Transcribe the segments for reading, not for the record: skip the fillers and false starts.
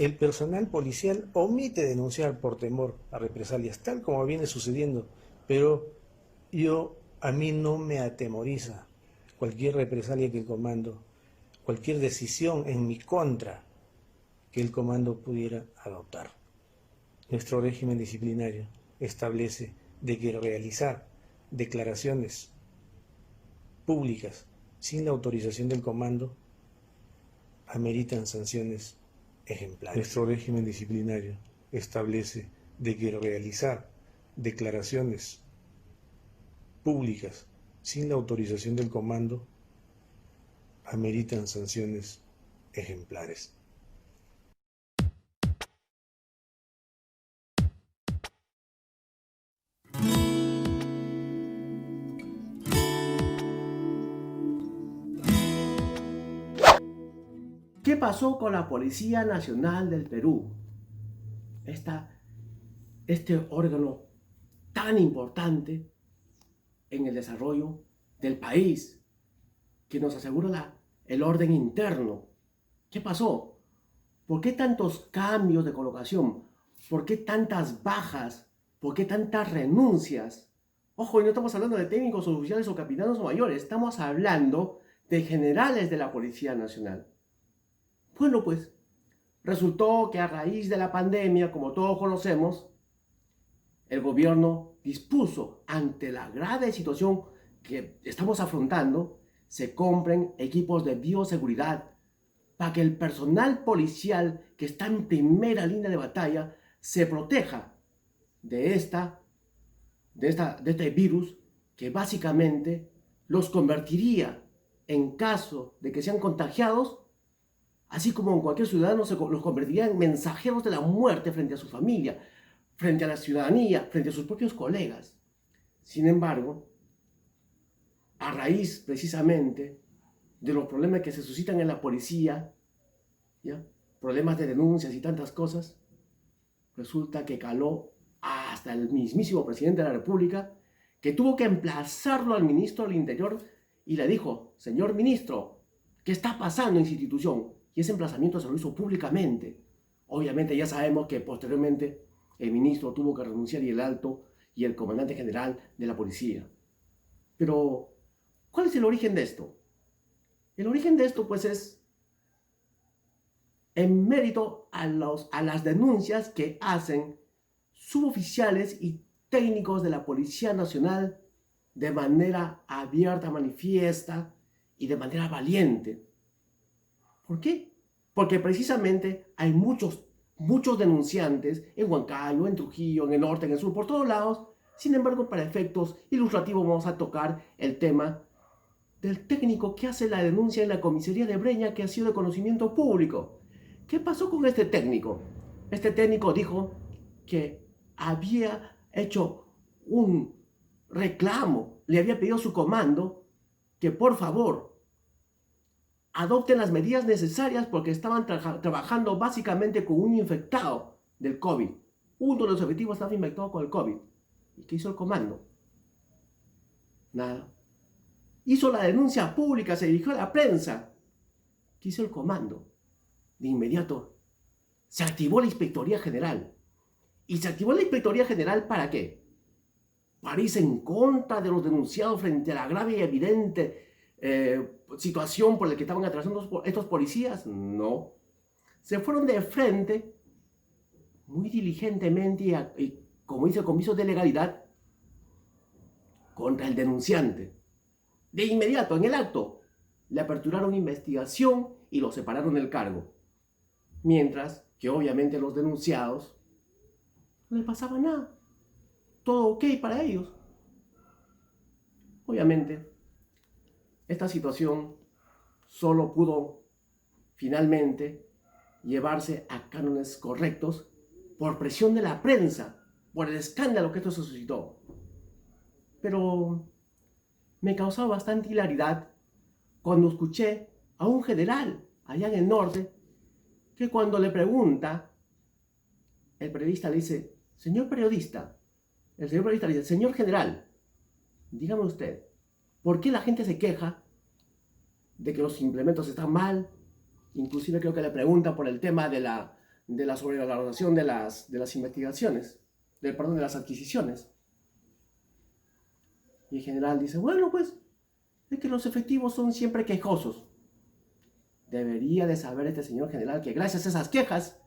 El personal policial omite denunciar por temor a represalias, tal como viene sucediendo, pero a mí no me atemoriza cualquier represalia que el comando, cualquier decisión en mi contra que el comando pudiera adoptar. Nuestro régimen disciplinario establece de que realizar declaraciones públicas sin la autorización del comando ameritan sanciones ejemplares. Nuestro régimen disciplinario establece de que realizar declaraciones públicas sin la autorización del comando ameritan sanciones ejemplares. ¿Qué pasó con la Policía Nacional del Perú? Este órgano tan importante en el desarrollo del país, que nos asegura el orden interno. ¿Qué pasó? ¿Por qué tantos cambios de colocación? ¿Por qué tantas bajas? ¿Por qué tantas renuncias? Ojo, y no estamos hablando de técnicos oficiales o capitanes o mayores, estamos hablando de generales de la Policía Nacional. Bueno, pues resultó que a raíz de la pandemia, como todos conocemos, el gobierno dispuso, ante la grave situación que estamos afrontando, se compren equipos de bioseguridad para que el personal policial que está en primera línea de batalla se proteja de este virus que básicamente los convertiría, en caso de que sean contagiados, así como en cualquier ciudadano, los convertiría en mensajeros de la muerte frente a su familia, frente a la ciudadanía, frente a sus propios colegas. Sin embargo, a raíz precisamente de los problemas que se suscitan en la policía, ¿ya? Problemas de denuncias y tantas cosas, resulta que caló hasta el mismísimo presidente de la República, que tuvo que emplazarlo al ministro del Interior y le dijo: señor ministro, ¿qué está pasando en su institución? Y ese emplazamiento se lo hizo públicamente. Obviamente ya sabemos que posteriormente el ministro tuvo que renunciar, y el alto y el comandante general de la policía. Pero, ¿cuál es el origen de esto? El origen de esto pues es en mérito a las denuncias que hacen suboficiales y técnicos de la Policía Nacional de manera abierta, manifiesta y de manera valiente. ¿Por qué? Porque precisamente hay muchos denunciantes en Huancayo, en Trujillo, en el norte, en el sur, por todos lados. Sin embargo, para efectos ilustrativos vamos a tocar el tema del técnico que hace la denuncia en la comisaría de Breña, que ha sido de conocimiento público. ¿Qué pasó con este técnico? Este técnico dijo que había hecho un reclamo, le había pedido a su comando que por favor adopten las medidas necesarias porque estaban trabajando básicamente con un infectado del COVID. Uno de los efectivos estaba infectado con el COVID. ¿Y qué hizo el comando? Nada. Hizo la denuncia pública, se dirigió a la prensa. ¿Qué hizo el comando? De inmediato se activó la Inspectoría General. ¿Y se activó la Inspectoría General para qué? ¿Para irse en contra de los denunciados frente a la grave y evidente situación por la que estaban atravesando estos policías? No. Se fueron de frente, muy diligentemente y como dice, con visos de legalidad, contra el denunciante. De inmediato, en el acto, le aperturaron investigación y lo separaron del cargo. Mientras que obviamente los denunciados no les pasaba nada. Todo ok para ellos. Obviamente, esta situación solo pudo finalmente llevarse a cánones correctos por presión de la prensa, por el escándalo que esto se suscitó. Pero me causó bastante hilaridad cuando escuché a un general allá en el norte que cuando le pregunta, el periodista le dice: señor periodista, el señor periodista le dice: señor general, dígame usted, ¿por qué la gente se queja de que los implementos están mal? Inclusive creo que le pregunta por el tema de la sobrevaloración de las investigaciones, perdón, de las adquisiciones. Y el general dice, bueno, pues, es que los efectivos son siempre quejosos. Debería de saber este señor general que gracias a esas quejas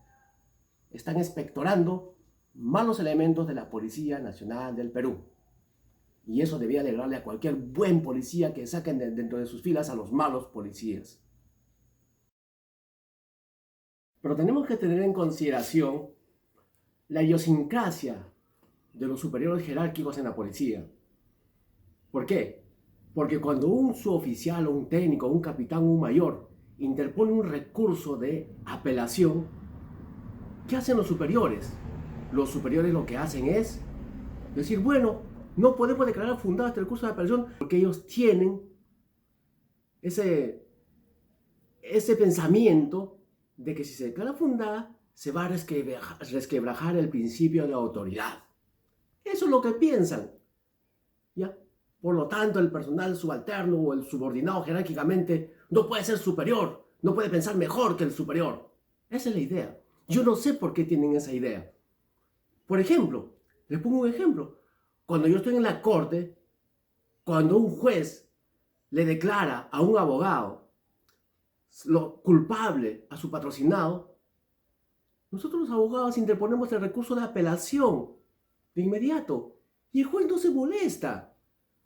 están expectorando malos elementos de la Policía Nacional del Perú. Y eso debía alegrarle a cualquier buen policía que saquen dentro de sus filas a los malos policías. Pero tenemos que tener en consideración la idiosincrasia de los superiores jerárquicos en la policía. ¿Por qué? Porque cuando un suboficial o un técnico, un capitán o un mayor interpone un recurso de apelación, ¿qué hacen los superiores? Los superiores lo que hacen es decir, bueno, no podemos declarar fundado este recurso de apelación porque ellos tienen ese pensamiento de que si se declara fundada se va a resquebrajar el principio de autoridad. Eso es lo que piensan, ¿ya? Por lo tanto, el personal subalterno o el subordinado jerárquicamente no puede ser superior, no puede pensar mejor que el superior. Esa es la idea. Yo no sé por qué tienen esa idea. Por ejemplo, les pongo un ejemplo. Cuando yo estoy en la corte, cuando un juez le declara a un abogado lo culpable a su patrocinado, nosotros los abogados interponemos el recurso de apelación de inmediato y el juez no se molesta.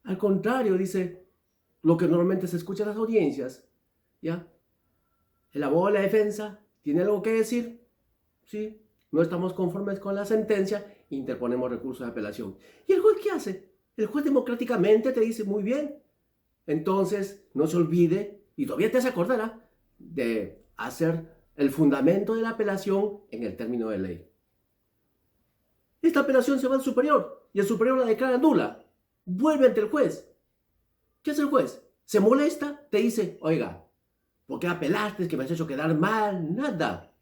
Al contrario, dice lo que normalmente se escucha en las audiencias, ¿ya? El abogado de la defensa tiene algo que decir, ¿sí? No estamos conformes con la sentencia, interponemos recurso de apelación. ¿Y el juez qué hace? El juez democráticamente te dice, muy bien, entonces no se olvide, y todavía te se acordará, de hacer el fundamento de la apelación en el término de ley. Esta apelación se va al superior, y el superior la declara nula. Vuelve ante el juez. ¿Qué hace el juez? Se molesta, te dice, oiga, ¿por qué apelaste? ¿Es que me has hecho quedar mal? Nada.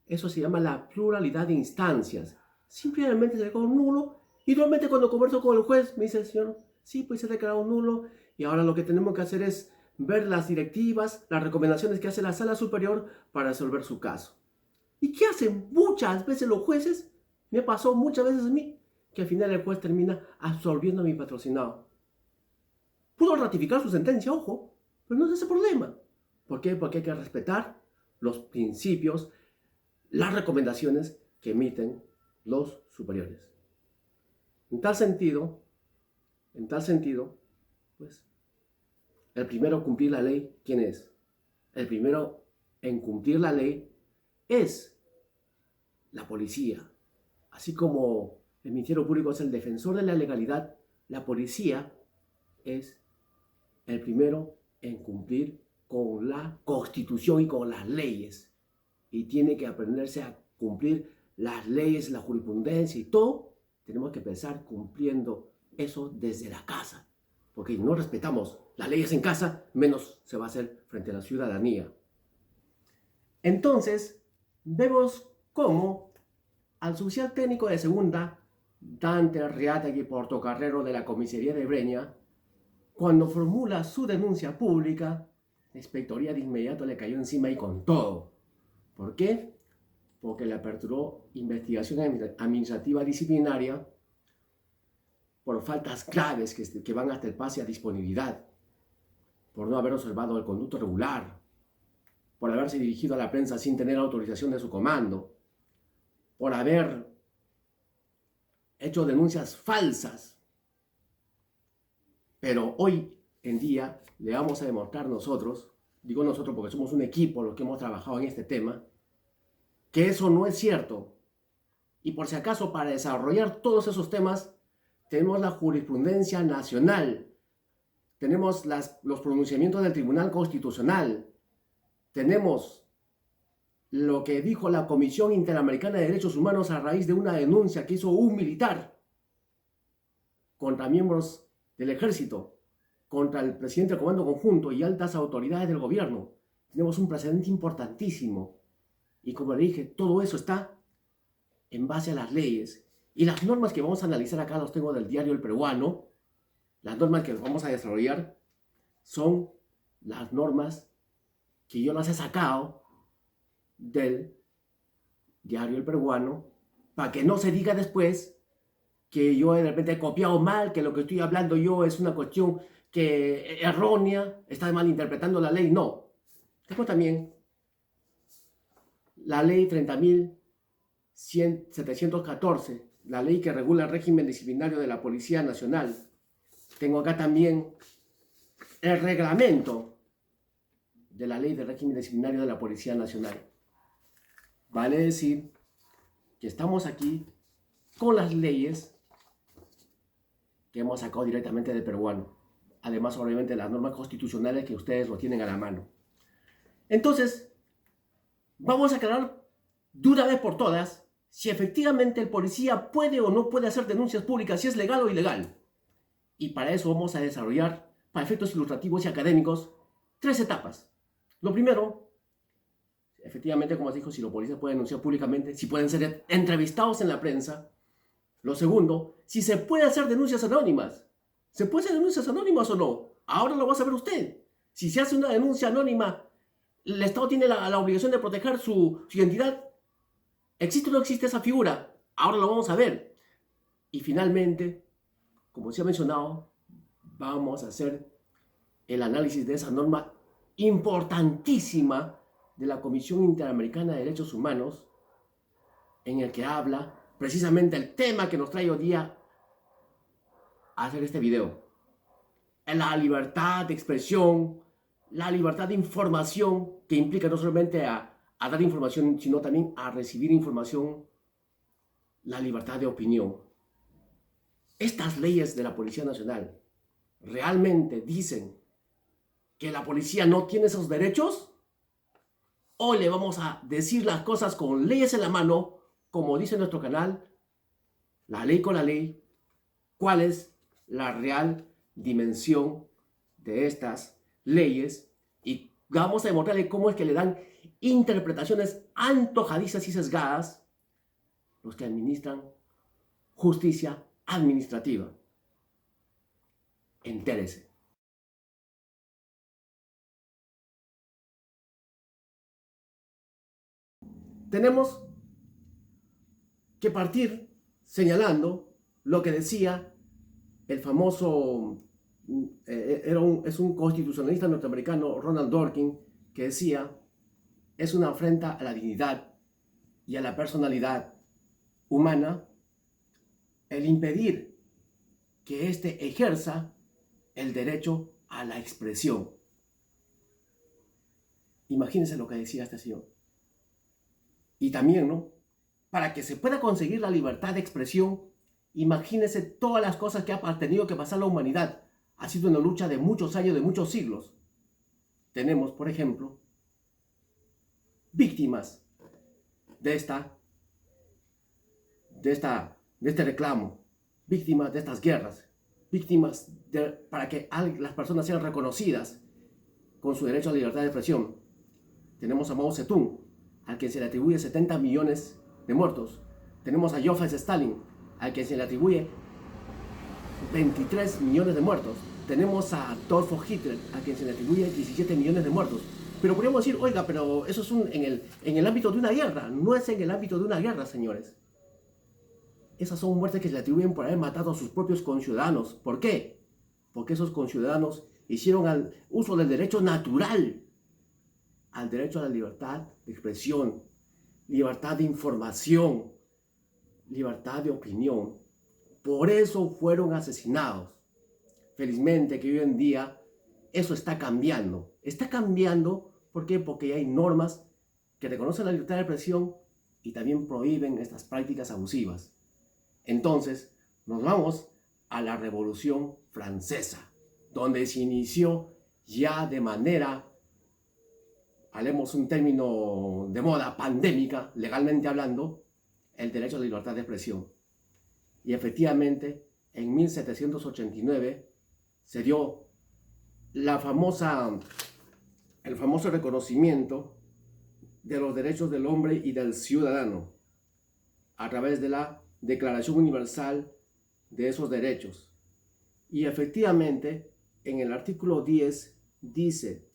Eso se llama la pluralidad de instancias. Simplemente se declaró nulo y normalmente cuando converso con el juez me dice el señor, sí, pues se ha declarado nulo y ahora lo que tenemos que hacer es ver las directivas, las recomendaciones que hace la sala superior para resolver su caso. ¿Y qué hacen muchas veces los jueces? Me pasó muchas veces a mí que al final el juez termina absolviendo a mi patrocinado. Pudo ratificar su sentencia, ojo, pero no es ese problema. ¿Por qué? Porque hay que respetar los principios, las recomendaciones que emiten los superiores. En tal sentido, pues, el primero en cumplir la ley, ¿quién es? El primero en cumplir la ley es la policía. Así como el Ministerio Público es el defensor de la legalidad, la policía es el primero en cumplir con la Constitución y con las leyes. Y tiene que aprenderse a cumplir las leyes, la jurisprudencia y todo. Tenemos que empezar cumpliendo eso desde la casa. Porque si no respetamos las leyes en casa, menos se va a hacer frente a la ciudadanía. Entonces, vemos cómo al suboficial técnico de segunda, Dante Arriategui Portocarrero de la comisaría de Breña, cuando formula su denuncia pública, la inspectoría de inmediato le cayó encima y con todo. ¿Por qué? Porque le aperturó investigación administrativa disciplinaria por faltas graves que van hasta el pase a disponibilidad, por no haber observado el conducto regular, por haberse dirigido a la prensa sin tener autorización de su comando, por haber hecho denuncias falsas. Pero hoy en día le vamos a demostrar nosotros, digo nosotros porque somos un equipo los que hemos trabajado en este tema, que eso no es cierto. Y por si acaso, para desarrollar todos esos temas, tenemos la jurisprudencia nacional, tenemos los pronunciamientos del Tribunal Constitucional, tenemos lo que dijo la Comisión Interamericana de Derechos Humanos a raíz de una denuncia que hizo un militar contra miembros del ejército, contra el presidente del Comando Conjunto y altas autoridades del gobierno. Tenemos un precedente importantísimo. Y como le dije, todo eso está en base a las leyes. Y las normas que vamos a analizar acá los tengo del diario El Peruano. Las normas que vamos a desarrollar son las normas que yo las he sacado del Diario El Peruano, para que no se diga después que yo de repente he copiado mal, que lo que estoy hablando yo es una cuestión que errónea, está malinterpretando la ley. No. Tengo también la ley 30.714, la ley que regula el régimen disciplinario de la Policía Nacional. Tengo acá también el reglamento de la ley de régimen disciplinario de la Policía Nacional. Vale decir que estamos aquí con las leyes que hemos sacado directamente del peruano. Además, obviamente, las normas constitucionales que ustedes lo tienen a la mano. Entonces, vamos a aclarar de una vez por todas si efectivamente el policía puede o no puede hacer denuncias públicas, si es legal o ilegal. Y para eso vamos a desarrollar, para efectos ilustrativos y académicos, 3 etapas. Lo primero, efectivamente, como os dijo, si los policías pueden denunciar públicamente, si pueden ser entrevistados en la prensa. Lo segundo, si se puede hacer denuncias anónimas. ¿Se puede hacer denuncias anónimas o no? Ahora lo va a saber usted. Si se hace una denuncia anónima, el Estado tiene la obligación de proteger su identidad. ¿Existe o no existe esa figura? Ahora lo vamos a ver. Y finalmente, como se ha mencionado, vamos a hacer el análisis de esa norma importantísima de la Comisión Interamericana de Derechos Humanos, en el que habla precisamente el tema que nos trae hoy día a hacer este video. La libertad de expresión, la libertad de información, que implica no solamente a dar información, sino también a recibir información, la libertad de opinión. Estas leyes de la Policía Nacional realmente dicen que la policía no tiene esos derechos. Hoy le vamos a decir las cosas con leyes en la mano, como dice nuestro canal, la ley con la ley, cuál es la real dimensión de estas leyes, y vamos a demostrarle cómo es que le dan interpretaciones antojadizas y sesgadas los que administran justicia administrativa. Entérese. Tenemos que partir señalando lo que decía el famoso, es un constitucionalista norteamericano, Ronald Dworkin, que decía: es una afrenta a la dignidad y a la personalidad humana el impedir que éste ejerza el derecho a la expresión. Imagínense lo que decía este señor. Y también, ¿no? Para que se pueda conseguir la libertad de expresión, imagínense todas las cosas que ha tenido que pasar la humanidad. Ha sido una lucha de muchos años, de muchos siglos. Tenemos, por ejemplo, víctimas de este reclamo, víctimas de estas guerras, víctimas para que las personas sean reconocidas con su derecho a la libertad de expresión. Tenemos a Mao Zedong, al que se le atribuye 70 millones de muertos. Tenemos a Joseph Stalin, al que se le atribuye 23 millones de muertos. Tenemos a Adolf Hitler, a quien se le atribuye 17 millones de muertos. Pero podríamos decir, oiga, pero eso es en el ámbito de una guerra. No es en el ámbito de una guerra, señores. Esas son muertes que se le atribuyen por haber matado a sus propios conciudadanos. ¿Por qué? Porque esos conciudadanos hicieron uso del derecho natural al derecho a la libertad de expresión, libertad de información, libertad de opinión. Por eso fueron asesinados. Felizmente que hoy en día eso está cambiando. Está cambiando, ¿por qué? Porque hay normas que reconocen la libertad de expresión y también prohíben estas prácticas abusivas. Entonces, nos vamos a la Revolución Francesa, donde se inició ya de manera, hablemos un término de moda, pandémica, legalmente hablando, el derecho a la libertad de expresión. Y efectivamente, en 1789 se dio el famoso reconocimiento de los derechos del hombre y del ciudadano a través de la Declaración Universal de esos derechos. Y efectivamente, en el artículo 10 dice: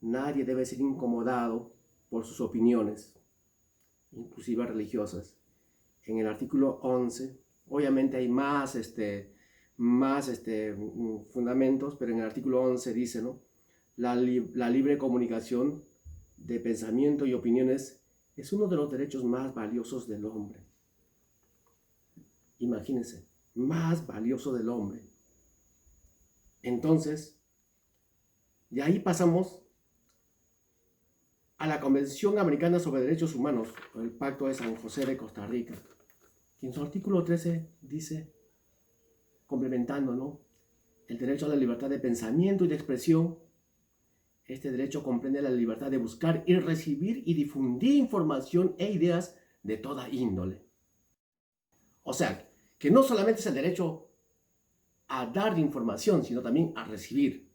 nadie debe ser incomodado por sus opiniones. inclusive religiosas. En el artículo 11, obviamente hay más, fundamentos, pero en el artículo 11 dice, ¿no? La libre comunicación de pensamiento y opiniones es uno de los derechos más valiosos del hombre. Imagínense, más valioso del hombre. Entonces, de ahí pasamos a la Convención Americana sobre Derechos Humanos, o el Pacto de San José de Costa Rica, que en su artículo 13 dice, complementando, ¿no?, el derecho a la libertad de pensamiento y de expresión. Este derecho comprende la libertad de buscar y recibir y difundir información e ideas de toda índole. O sea, que no solamente es el derecho a dar información, sino también a recibir.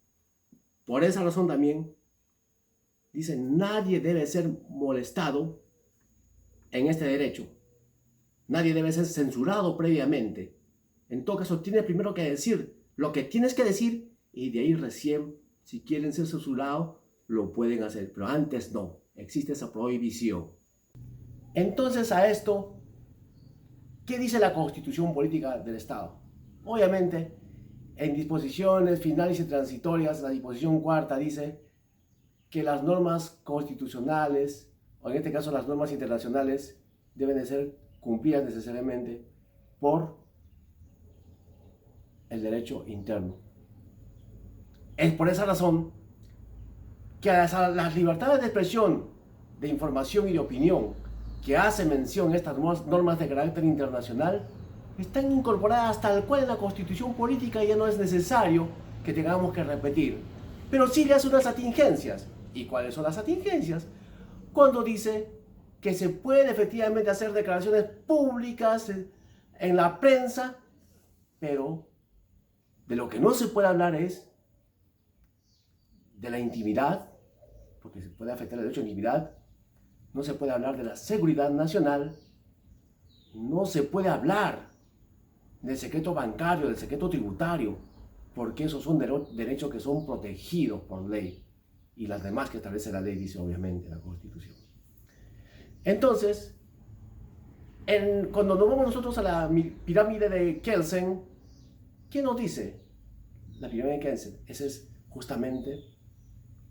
Por esa razón también, dice, nadie debe ser molestado en este derecho. Nadie debe ser censurado previamente. En todo caso, tienes primero que decir lo que tienes que decir y de ahí recién, si quieren ser censurados, lo pueden hacer. Pero antes no, existe esa prohibición. Entonces a esto, ¿qué dice la Constitución Política del Estado? Obviamente, en disposiciones finales y transitorias, la disposición cuarta dice que las normas constitucionales, o en este caso las normas internacionales, deben de ser cumplidas necesariamente por el derecho interno. Es por esa razón que a las libertades de expresión, de información y de opinión que hace mención estas normas de carácter internacional están incorporadas tal cual en la Constitución Política y ya no es necesario que tengamos que repetir. Pero sí le hace unas atingencias. ¿Y cuáles son las atingencias? Cuando dice que se puede efectivamente hacer declaraciones públicas en la prensa, pero de lo que no se puede hablar es de la intimidad, porque se puede afectar el derecho a la intimidad. No se puede hablar de la seguridad nacional, no se puede hablar del secreto bancario, del secreto tributario, porque esos son derechos que son protegidos por ley y las demás que establece la ley, dice obviamente la Constitución. Entonces, cuando nos vamos nosotros a la pirámide de Kelsen, ¿qué nos dice la pirámide de Kelsen? Ese es justamente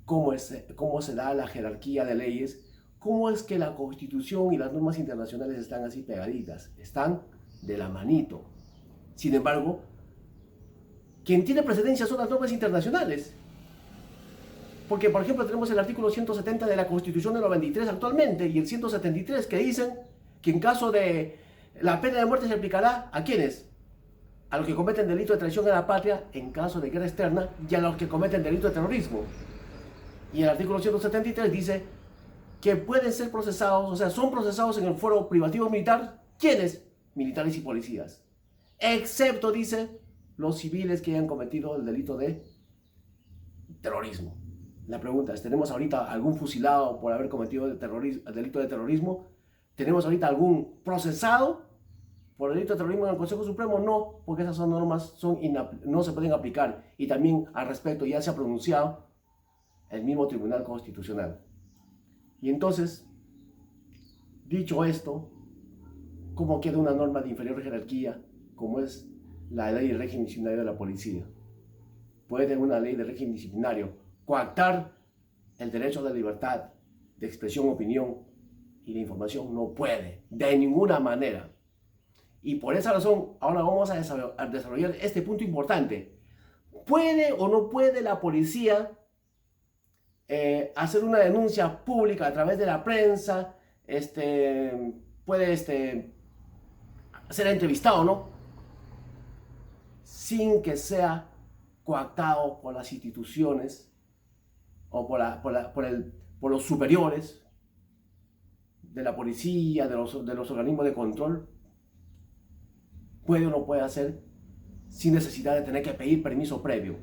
cómo se da la jerarquía de leyes, cómo es que la Constitución y las normas internacionales están así pegaditas, están de la manito. Sin embargo, quien tiene precedencia son las normas internacionales. Porque, por ejemplo, tenemos el artículo 170 de la Constitución del 93 actualmente y el 173 que dicen que en caso de la pena de muerte se aplicará ¿a quiénes? A los que cometen delito de traición a la patria en caso de guerra externa y a los que cometen delito de terrorismo. Y el artículo 173 dice que pueden ser procesados, o sea, son procesados en el fuero privativo militar, ¿quiénes? Militares y policías. Excepto, dice, los civiles que hayan cometido el delito de terrorismo. La pregunta es, ¿tenemos ahorita algún fusilado por haber cometido el delito de terrorismo? ¿Tenemos ahorita algún procesado por el delito de terrorismo en el Consejo Supremo? No, porque esas son normas no se pueden aplicar. Y también al respecto ya se ha pronunciado el mismo Tribunal Constitucional. Y entonces, dicho esto, ¿cómo queda una norma de inferior jerarquía como es la ley de régimen disciplinario de la policía? ¿Puede una ley de régimen disciplinario coartar el derecho a la libertad de expresión, opinión y de información? No puede, de ninguna manera. Y por esa razón, ahora vamos a desarrollar este punto importante. ¿Puede o no puede la policía hacer una denuncia pública a través de la prensa? Puede ser entrevistado, ¿no? Sin que sea coactado por las instituciones o por los superiores de la policía, de los organismos de control. ¿Puede o no puede hacer sin necesidad de tener que pedir permiso previo?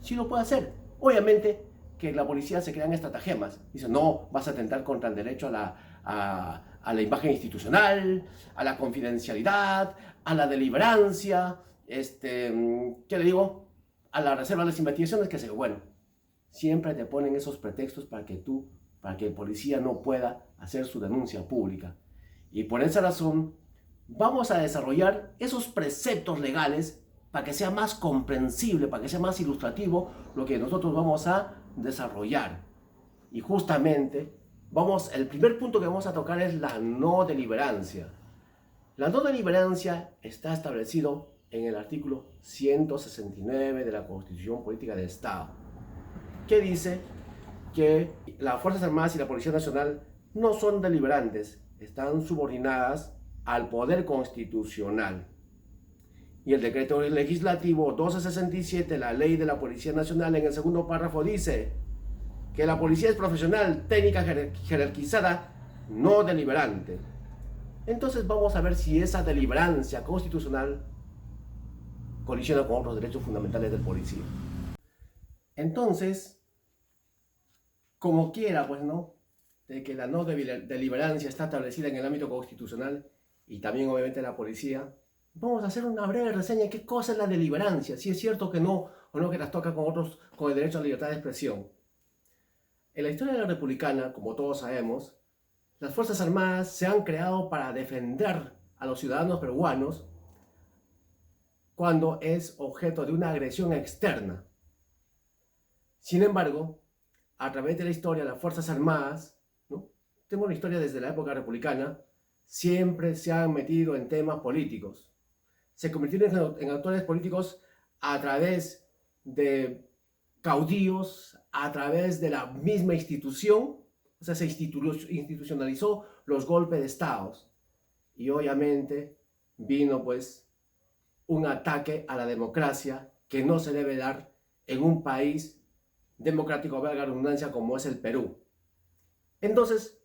Sí lo puede hacer. Obviamente que la policía se crean estratagemas. Dice, no, vas a atentar contra el derecho a la imagen institucional, a la confidencialidad, a la deliberancia, ¿qué le digo? A la reserva de las investigaciones, que sé, bueno, siempre te ponen esos pretextos para que el policía no pueda hacer su denuncia pública. Y por esa razón vamos a desarrollar esos preceptos legales para que sea más comprensible, para que sea más ilustrativo lo que nosotros vamos a desarrollar. Y justamente el primer punto que vamos a tocar es la no deliberancia. La no deliberancia está establecido en el artículo 169 de la Constitución Política del Estado, que dice que las Fuerzas Armadas y la Policía Nacional no son deliberantes, están subordinadas al poder constitucional. Y el decreto legislativo 1267, la ley de la Policía Nacional, en el segundo párrafo dice que la policía es profesional, técnica jerarquizada, no deliberante. Entonces vamos a ver si esa deliberancia constitucional colisiona con otros derechos fundamentales del policía. Entonces, como quiera, pues, ¿no? De que la no deliberancia está establecida en el ámbito constitucional y también obviamente la policía, vamos a hacer una breve reseña de qué cosa es la deliberancia, si es cierto que no, o no que las toca con el derecho a la libertad de expresión. En la historia de la republicana, como todos sabemos, las Fuerzas Armadas se han creado para defender a los ciudadanos peruanos cuando es objeto de una agresión externa. Sin embargo, a través de la historia, las Fuerzas Armadas, ¿no? Tenemos una historia desde la época republicana, siempre se han metido en temas políticos. Se convirtieron en actores políticos a través de caudillos, a través de la misma institución, o sea, se institucionalizó los golpes de estados. Y obviamente vino pues un ataque a la democracia que no se debe dar en un país democrático, valga la redundancia, como es el Perú. Entonces,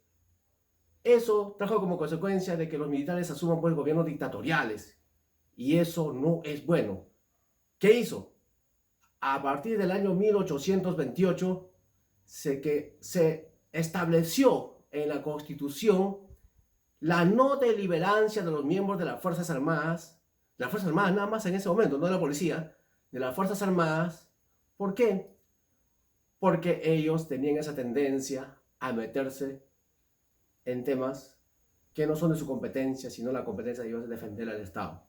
eso trajo como consecuencia de que los militares asuman pues gobiernos dictatoriales. Y eso no es bueno. ¿Qué hizo? A partir del año 1828 se estableció en la Constitución la no deliberancia de los miembros de las Fuerzas Armadas nada más en ese momento, no de la policía, de las Fuerzas Armadas. ¿Por qué? Porque ellos tenían esa tendencia a meterse en temas que no son de su competencia, sino la competencia de ellos de defender al Estado.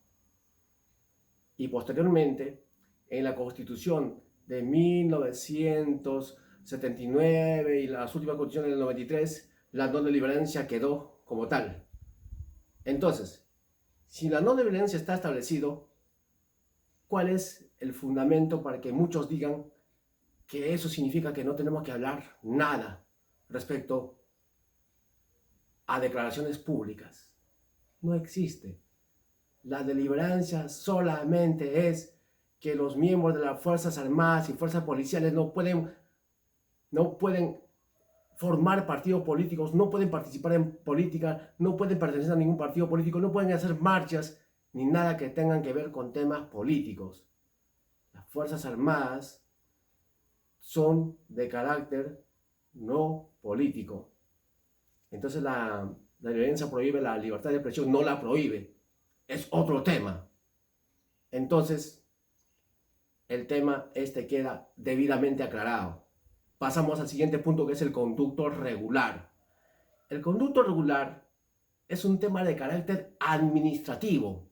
Y posteriormente, en la Constitución de 1979 y las últimas constituciones del 93, la no deliberancia quedó como tal. Entonces, si la no deliberancia está establecido, ¿cuál es el fundamento para que muchos digan que eso significa que no tenemos que hablar nada respecto a declaraciones públicas? No existe. La deliberancia solamente es que los miembros de las Fuerzas Armadas y Fuerzas Policiales no pueden formar partidos políticos, no pueden participar en política, no pueden pertenecer a ningún partido político, no pueden hacer marchas ni nada que tengan que ver con temas políticos. Las Fuerzas Armadas son de carácter no político. Entonces la violencia prohíbe la libertad de expresión, no la prohíbe. Es otro tema. Entonces, el tema queda debidamente aclarado. Pasamos al siguiente punto, que es el conducto regular. El conducto regular es un tema de carácter administrativo.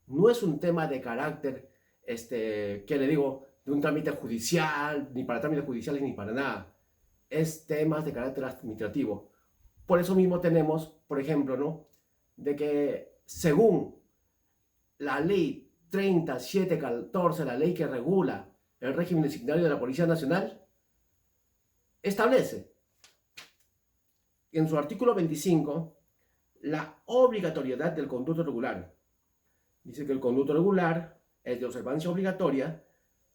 No es un tema de carácter, ¿qué le digo?, de un trámite judicial, ni para trámites judiciales, ni para nada. Es temas de carácter administrativo. Por eso mismo tenemos, por ejemplo, ¿no?, de que según la ley 3714, la ley que regula el régimen disciplinario de la Policía Nacional, establece en su artículo 25 la obligatoriedad del conducto regular. Dice que el conducto regular es de observancia obligatoria,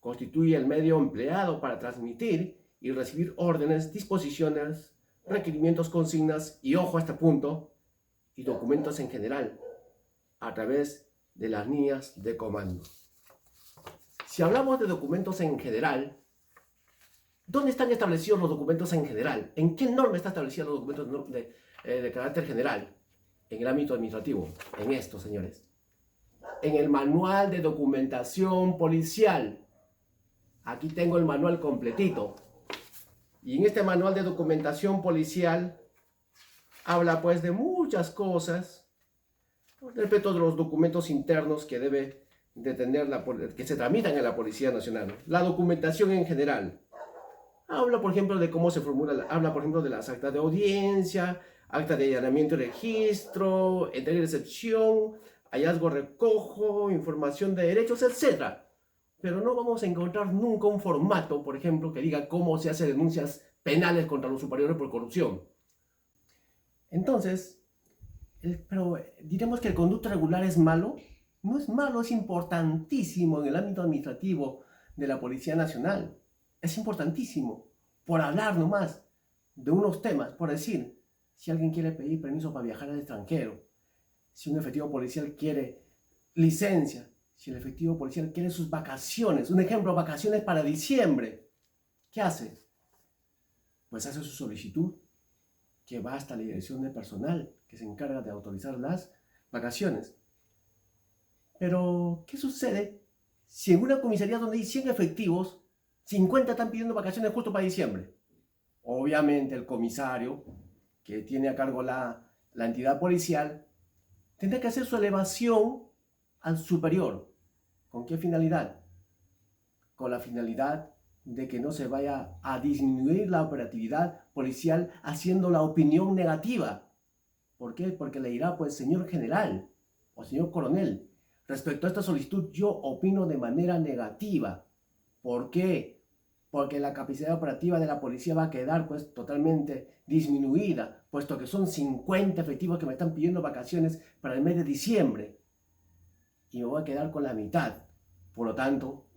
constituye el medio empleado para transmitir y recibir órdenes, disposiciones, requerimientos, consignas y, ojo a este punto, y documentos en general, a través de las líneas de comando. Si hablamos de documentos en general, ¿dónde están establecidos los documentos en general? ¿En qué norma están establecidos los documentos de carácter general? En el ámbito administrativo, en esto, señores. En el manual de documentación policial. Aquí tengo el manual completito. Y en este manual de documentación policial habla pues de muchas cosas respecto de los documentos internos que debe de tener que se tramitan en la Policía Nacional. La documentación en general. Habla, por ejemplo, de cómo se formula, habla, por ejemplo, de las actas de audiencia, acta de allanamiento y registro, entrega y recepción, hallazgo, recojo, información de derechos, etc. Pero no vamos a encontrar nunca un formato, por ejemplo, que diga cómo se hacen denuncias penales contra los superiores por corrupción. Entonces, pero diremos que el conducto regular es malo. No es malo, es importantísimo en el ámbito administrativo de la Policía Nacional. Es importantísimo, por hablar nomás de unos temas, por decir, si alguien quiere pedir permiso para viajar al extranjero, si un efectivo policial quiere licencia, si el efectivo policial quiere sus vacaciones, un ejemplo, vacaciones para diciembre, ¿qué hace? Pues hace su solicitud, que va hasta la dirección de personal, que se encarga de autorizar las vacaciones. Pero, ¿qué sucede si en una comisaría donde hay 100 efectivos, 50 están pidiendo vacaciones justo para diciembre? Obviamente el comisario, que tiene a cargo la entidad policial, tendrá que hacer su elevación al superior. ¿Con qué finalidad? Con la finalidad de que no se vaya a disminuir la operatividad policial haciendo la opinión negativa. ¿Por qué? Porque le dirá, pues, señor general o señor coronel, respecto a esta solicitud yo opino de manera negativa. ¿Por qué? Porque la capacidad operativa de la policía va a quedar pues totalmente disminuida, puesto que son 50 efectivos que me están pidiendo vacaciones para el mes de diciembre y me voy a quedar con la mitad. Por lo tanto,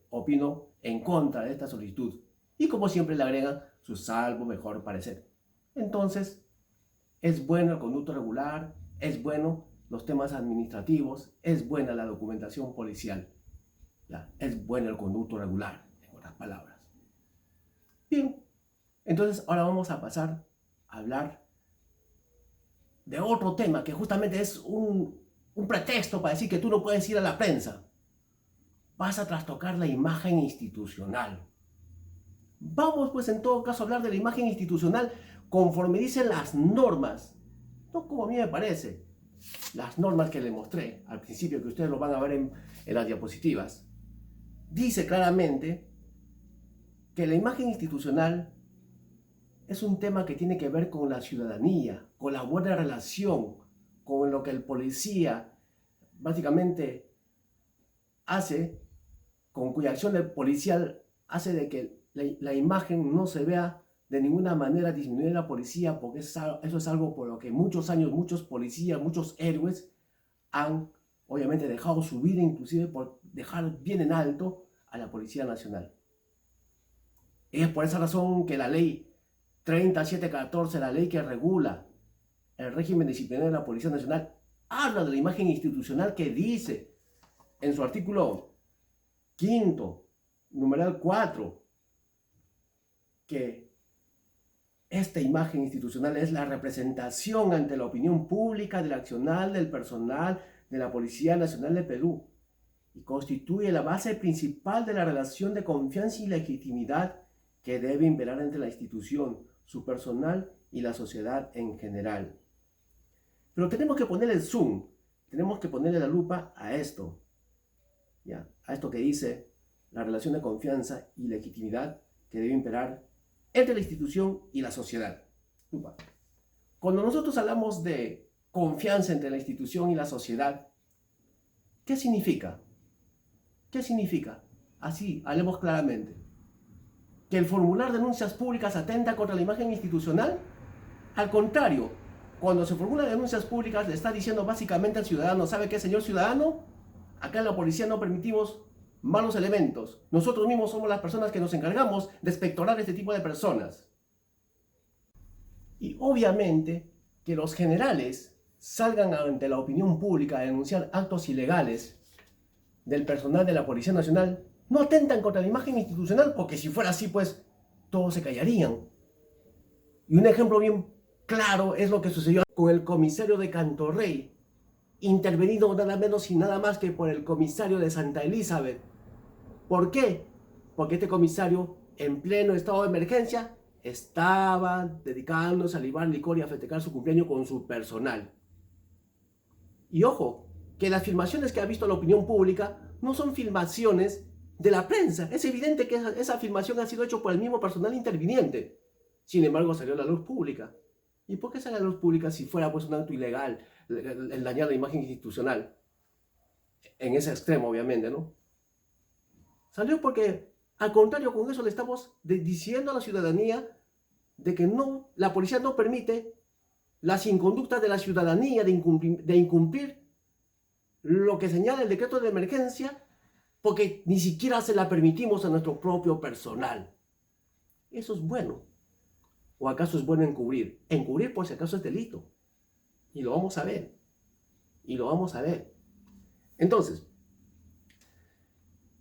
opino en contra de esta solicitud. Y como siempre le agregan su salvo mejor parecer. Entonces, es bueno el conducto regular, es bueno los temas administrativos, es buena la documentación policial. ¿Ya? Es bueno el conducto regular, en otras palabras. Bien, entonces ahora vamos a pasar a hablar de otro tema que justamente es un pretexto para decir que tú no puedes ir a la prensa. Vas a trastocar la imagen institucional. Vamos pues en todo caso a hablar de la imagen institucional conforme dicen las normas, no como a mí me parece. Las normas que le mostré al principio, que ustedes lo van a ver en las diapositivas, dice claramente que la imagen institucional es un tema que tiene que ver con la ciudadanía, con la buena relación, con lo que el policía básicamente hace, con cuya acción el policial hace de que la imagen no se vea de ninguna manera disminuir la policía, porque eso es algo por lo que muchos años, muchos policías, muchos héroes han obviamente dejado su vida, inclusive por dejar bien en alto a la Policía Nacional. Es por esa razón que la ley 3714, la ley que regula el régimen disciplinario de la Policía Nacional, habla de la imagen institucional, que dice en su artículo 5, numeral 4, que esta imagen institucional es la representación ante la opinión pública del accionar del personal de la Policía Nacional de Perú y constituye la base principal de la relación de confianza y legitimidad que debe imperar entre la institución, su personal y la sociedad en general. Pero tenemos que poner el zoom, tenemos que ponerle la lupa a esto, ¿ya? A esto que dice la relación de confianza y legitimidad que debe imperar entre la institución y la sociedad. Lupa. Cuando nosotros hablamos de confianza entre la institución y la sociedad, ¿qué significa? ¿Qué significa? Así, hablemos claramente. ¿Que el formular denuncias públicas atenta contra la imagen institucional? Al contrario, cuando se formulan denuncias públicas le está diciendo básicamente al ciudadano, ¿sabe qué, señor ciudadano? Acá en la policía no permitimos malos elementos. Nosotros mismos somos las personas que nos encargamos de expectorar este tipo de personas. Y obviamente que los generales salgan ante la opinión pública a denunciar actos ilegales del personal de la Policía Nacional no atentan contra la imagen institucional, porque si fuera así, pues todos se callarían. Y un ejemplo bien claro es lo que sucedió con el comisario de Cantorrey, intervenido nada menos y nada más que por el comisario de Santa Elizabeth. ¿Por qué? Porque este comisario, en pleno estado de emergencia, estaba dedicándose a libar licor y a festejar su cumpleaños con su personal. Y ojo, que las filmaciones que ha visto la opinión pública no son filmaciones de la prensa. Es evidente que esa filmación ha sido hecha por el mismo personal interviniente. Sin embargo, salió a la luz pública. ¿Y por qué sale a la luz pública si fuera pues un acto ilegal el dañar la imagen institucional? En ese extremo, obviamente, ¿no? Salió porque, al contrario, con eso le estamos diciendo a la ciudadanía de que no, la policía no permite las inconductas de la ciudadanía de incumplir lo que señala el decreto de emergencia, porque ni siquiera se la permitimos a nuestro propio personal. ¿Eso es bueno? ¿O acaso es bueno encubrir? Encubrir por si acaso es delito. Y lo vamos a ver. Y lo vamos a ver. Entonces,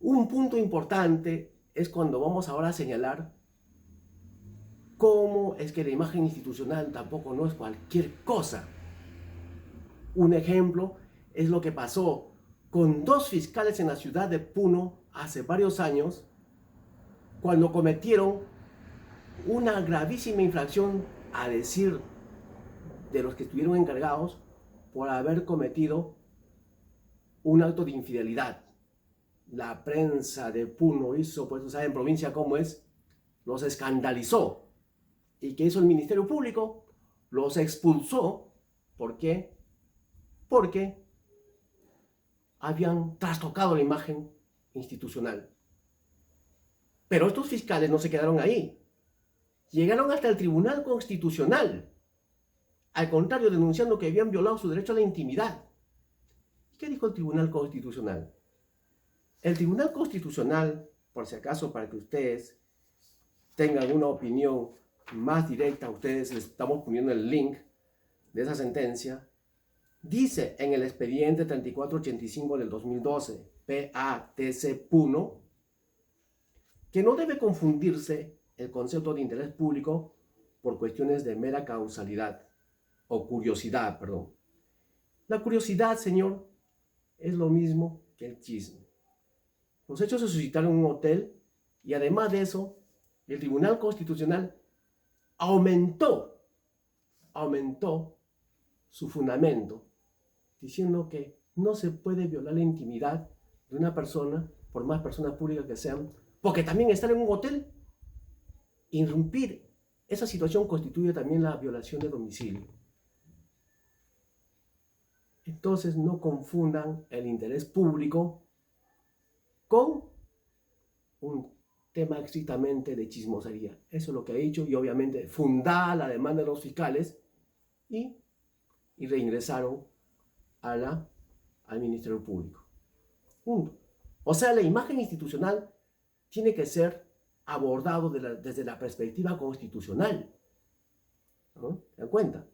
un punto importante es cuando vamos ahora a señalar cómo es que la imagen institucional tampoco no es cualquier cosa. Un ejemplo es lo que pasó con 2 fiscales en la ciudad de Puno hace varios años, cuando cometieron una gravísima infracción, a decir de los que estuvieron encargados, por haber cometido un acto de infidelidad. La prensa de Puno hizo, pues saben en provincia cómo es, los escandalizó. ¿Y qué hizo el Ministerio Público? Los expulsó. ¿Por qué? Porque habían trastocado la imagen institucional. Pero estos fiscales no se quedaron ahí. Llegaron hasta el Tribunal Constitucional. Al contrario, denunciando que habían violado su derecho a la intimidad. ¿Qué dijo el Tribunal Constitucional? El Tribunal Constitucional, por si acaso, para que ustedes tengan una opinión más directa, a ustedes les estamos poniendo el link de esa sentencia, dice en el expediente 3485 del 2012, PATC Puno, que no debe confundirse el concepto de interés público por cuestiones de mera causalidad o curiosidad, perdón. La curiosidad, señor, es lo mismo que el chisme. Los hechos se suscitaron en un hotel y además de eso, el Tribunal Constitucional aumentó su fundamento, diciendo que no se puede violar la intimidad de una persona, por más personas públicas que sean, porque también estar en un hotel, irrumpir esa situación constituye también la violación de domicilio. Entonces no confundan el interés público con un tema estrictamente de chismosería. Eso es lo que ha dicho, y obviamente fundada la demanda de los fiscales y reingresaron al Ministerio Público. Punto. O sea, la imagen institucional tiene que ser abordado desde la perspectiva constitucional. ¿No? ¿Se dan cuenta?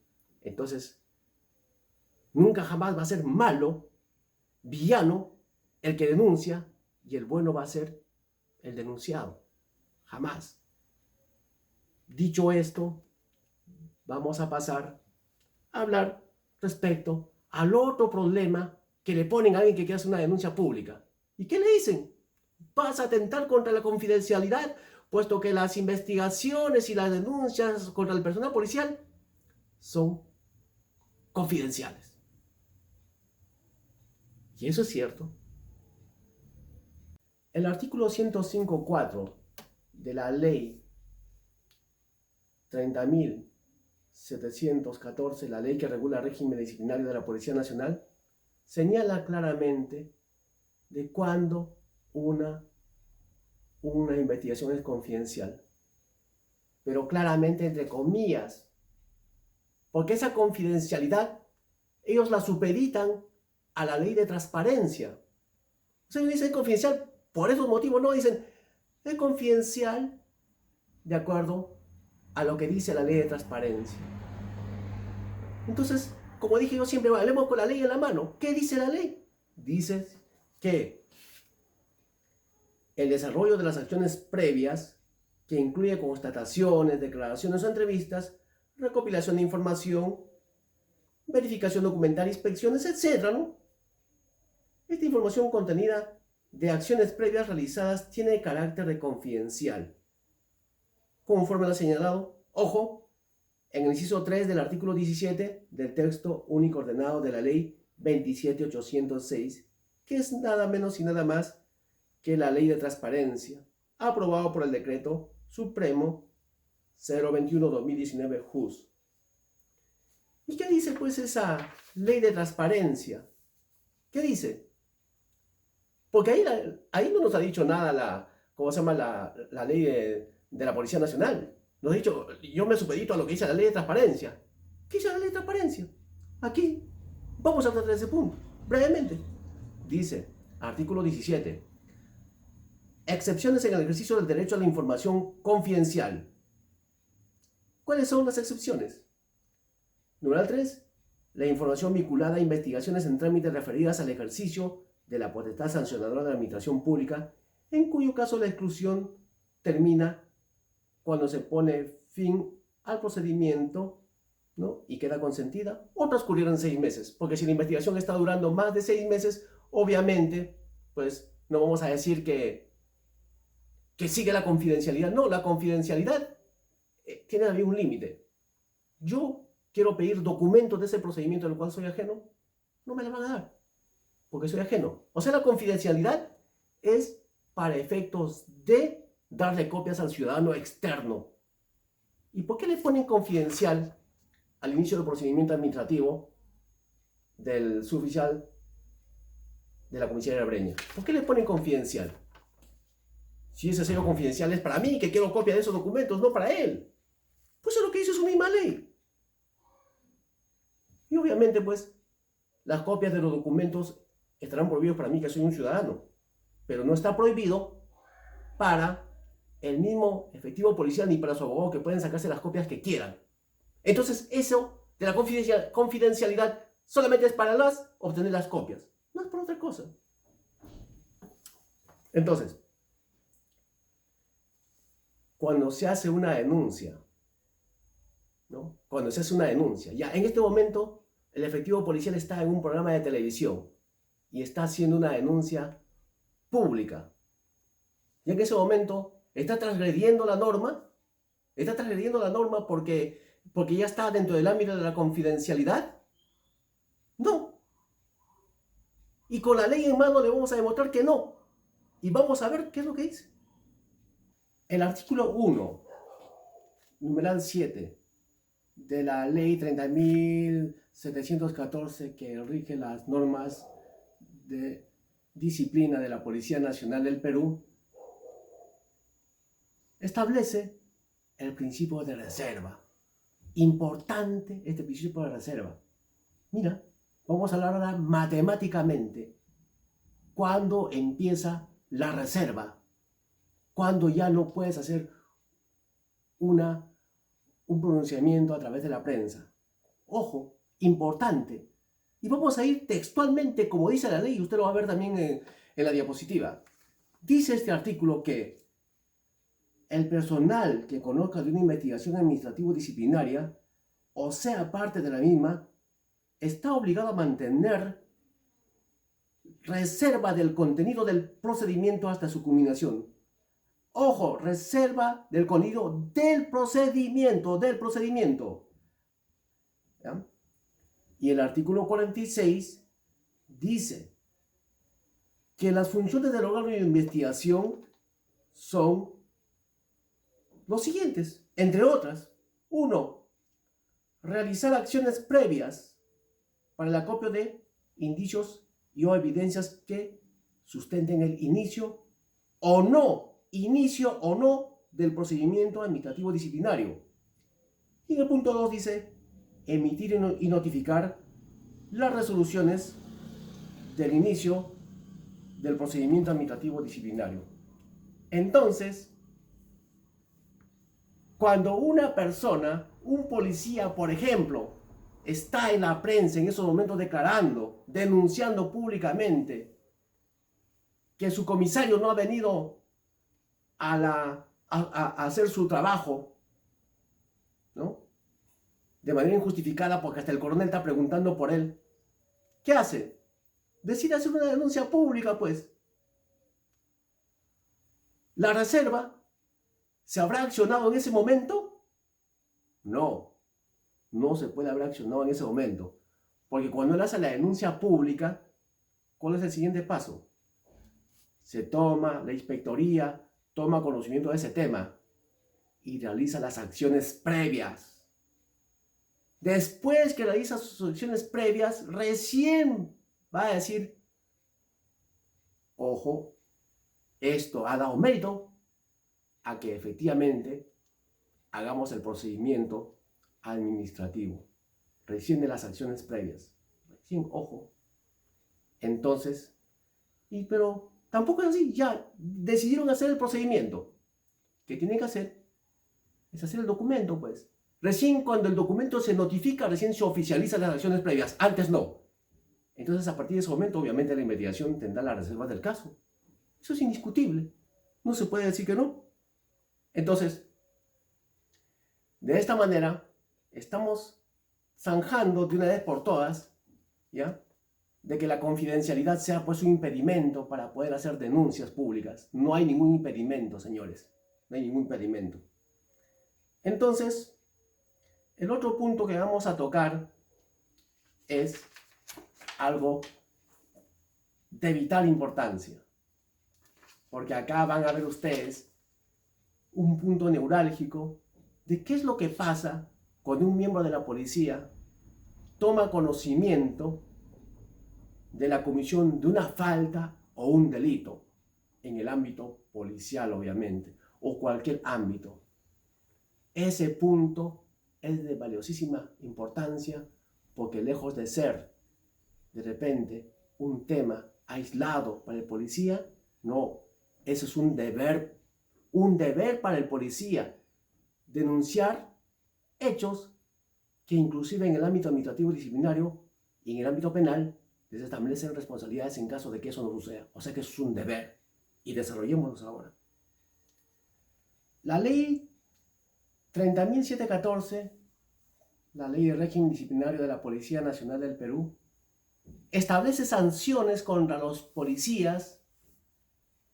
Entonces, nunca jamás va a ser malo, villano, el que denuncia, y el bueno va a ser el denunciado. Jamás. Dicho esto, vamos a pasar a hablar respecto al otro problema que le ponen a alguien que quiere hacer una denuncia pública. ¿Y qué le dicen? Vas a atentar contra la confidencialidad, puesto que las investigaciones y las denuncias contra el personal policial son confidenciales. Y eso es cierto. El artículo 105.4 de la ley 30.714, la ley que regula el régimen disciplinario de la Policía Nacional, señala claramente de cuándo una investigación es confidencial. Pero claramente entre comillas, porque esa confidencialidad ellos la supeditan a la ley de transparencia. O sea, ellos dicen confidencial por esos motivos, no dicen es confidencial de acuerdo a lo que dice la ley de transparencia. Entonces, como dije yo siempre, hablemos con la ley en la mano. ¿Qué dice la ley? Dice que el desarrollo de las acciones previas, que incluye constataciones, declaraciones o entrevistas, recopilación de información, verificación documental, inspecciones, etc., ¿no? Esta información contenida de acciones previas realizadas tiene carácter de confidencial. conforme lo señalado, ojo, en el inciso 3 del artículo 17 del texto único ordenado de la ley 27806, que es nada menos y nada más que la ley de transparencia, aprobado por el decreto supremo 021-2019 JUS. ¿Y qué dice pues esa ley de transparencia? ¿Qué dice? Porque ahí no nos ha dicho nada ¿cómo se llama? La ley de la Policía Nacional. Nos ha dicho, yo me supedito a lo que dice la ley de transparencia. ¿Qué dice la ley de transparencia? Aquí vamos a tratar ese punto, brevemente. Dice, artículo 17, excepciones en el ejercicio del derecho a la información confidencial. ¿Cuáles son las excepciones? Numeral 3. La información vinculada a investigaciones en trámite referidas al ejercicio de la potestad sancionadora de la administración pública, en cuyo caso la exclusión termina cuando se pone fin al procedimiento, ¿no? Y queda consentida, o transcurrieron 6 meses. Porque si la investigación está durando más de 6 meses, obviamente, pues no vamos a decir que sigue la confidencialidad. No, la confidencialidad tiene también un límite. Yo quiero pedir documentos de ese procedimiento del cual soy ajeno, no me la van a dar, porque soy ajeno. O sea, la confidencialidad es para efectos de darle copias al ciudadano externo. ¿Y por qué le ponen confidencial al inicio del procedimiento administrativo del suboficial de la comisaría Breña? ¿Por qué le ponen confidencial? Si ese sello confidencial es para mí, que quiero copia de esos documentos, no para él. Pues eso es lo que dice su misma ley. Y obviamente, pues, las copias de los documentos estarán prohibidos para mí, que soy un ciudadano. Pero no está prohibido para el mismo efectivo policial ni para su abogado, que pueden sacarse las copias que quieran. Entonces, eso de la confidencialidad solamente es para obtener las copias. No es por otra cosa. Entonces, cuando se hace una denuncia, ¿no? Cuando se hace una denuncia, ya en este momento el efectivo policial está en un programa de televisión y está haciendo una denuncia pública. Y en ese momento está transgrediendo la norma porque ya está dentro del ámbito de la confidencialidad. No. Y con la ley en mano le vamos a demostrar que no. Y vamos a ver qué es lo que dice. El artículo 1, numeral 7, de la ley 30.714, que rige las normas de disciplina de la Policía Nacional del Perú, establece el principio de reserva. Importante este principio de reserva. Mira, vamos a hablar ahora matemáticamente. ¿Cuándo empieza la reserva? Cuando ya no puedes hacer un pronunciamiento a través de la prensa. Ojo, importante. Y vamos a ir textualmente como dice la ley, y usted lo va a ver también en la diapositiva. Dice este artículo que el personal que conozca de una investigación administrativo-disciplinaria, o sea parte de la misma, está obligado a mantener reserva del contenido del procedimiento hasta su culminación. Ojo, reserva del contenido del procedimiento. ¿Ya? Y el artículo 46 dice que las funciones del órgano de investigación son los siguientes, entre otras. 1. Realizar acciones previas para el acopio de indicios y o evidencias que sustenten el inicio o no del procedimiento administrativo disciplinario. Y en el punto 2 dice, emitir y notificar las resoluciones del inicio del procedimiento administrativo disciplinario. Entonces, cuando una persona, un policía, por ejemplo, está en la prensa en esos momentos declarando, denunciando públicamente que su comisario no ha venido a hacer su trabajo, ¿no? De manera injustificada, porque hasta el coronel está preguntando por él. ¿Qué hace? Decide hacer una denuncia pública, pues. La reserva ¿Se habrá accionado en ese momento? No, no se puede haber accionado en ese momento. Porque cuando él hace la denuncia pública, ¿cuál es el siguiente paso? La inspectoría toma conocimiento de ese tema y realiza las acciones previas. Después que realiza sus acciones previas, recién va a decir, ojo, esto ha dado mérito a que efectivamente hagamos el procedimiento administrativo. Recién de las acciones previas. Recién, ojo. Entonces, pero tampoco es así, ya decidieron hacer el procedimiento. ¿Qué tienen que hacer? Es hacer el documento, pues. Recién cuando el documento se notifica, recién se oficializan las acciones previas. Antes no. Entonces, a partir de ese momento, obviamente, la investigación tendrá la reserva del caso. Eso es indiscutible. No se puede decir que no. Entonces, de esta manera, estamos zanjando de una vez por todas, ¿ya?, de que la confidencialidad sea pues un impedimento para poder hacer denuncias públicas. No hay ningún impedimento, señores. No hay ningún impedimento. Entonces, el otro punto que vamos a tocar es algo de vital importancia. Porque acá van a ver ustedes un punto neurálgico de qué es lo que pasa cuando un miembro de la policía toma conocimiento de la comisión de una falta o un delito en el ámbito policial, obviamente, o cualquier ámbito. Ese punto es de valiosísima importancia porque lejos de ser de repente un tema aislado para el policía, no, eso es un deber para el policía, denunciar hechos que inclusive en el ámbito administrativo disciplinario y en el ámbito penal se establecen responsabilidades en caso de que eso no suceda. O sea que eso es un deber y desarrollémonos ahora. La ley 30.714, la ley de régimen disciplinario de la Policía Nacional del Perú, establece sanciones contra los policías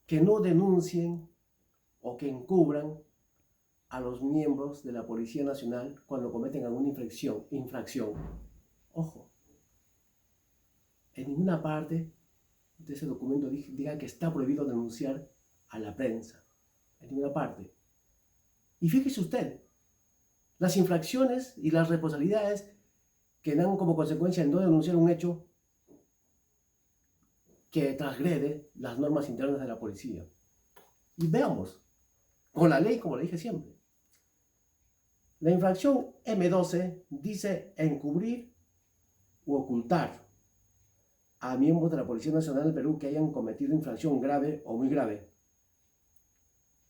que no denuncien o que encubran a los miembros de la Policía Nacional cuando cometen alguna infracción. Ojo, en ninguna parte de ese documento diga que está prohibido denunciar a la prensa. En ninguna parte. Y fíjese usted, las infracciones y las responsabilidades que dan como consecuencia el no denunciar un hecho que transgrede las normas internas de la policía. Y veamos, con la ley, como le dije siempre. La infracción M12 dice encubrir u ocultar a miembros de la Policía Nacional del Perú que hayan cometido infracción grave o muy grave.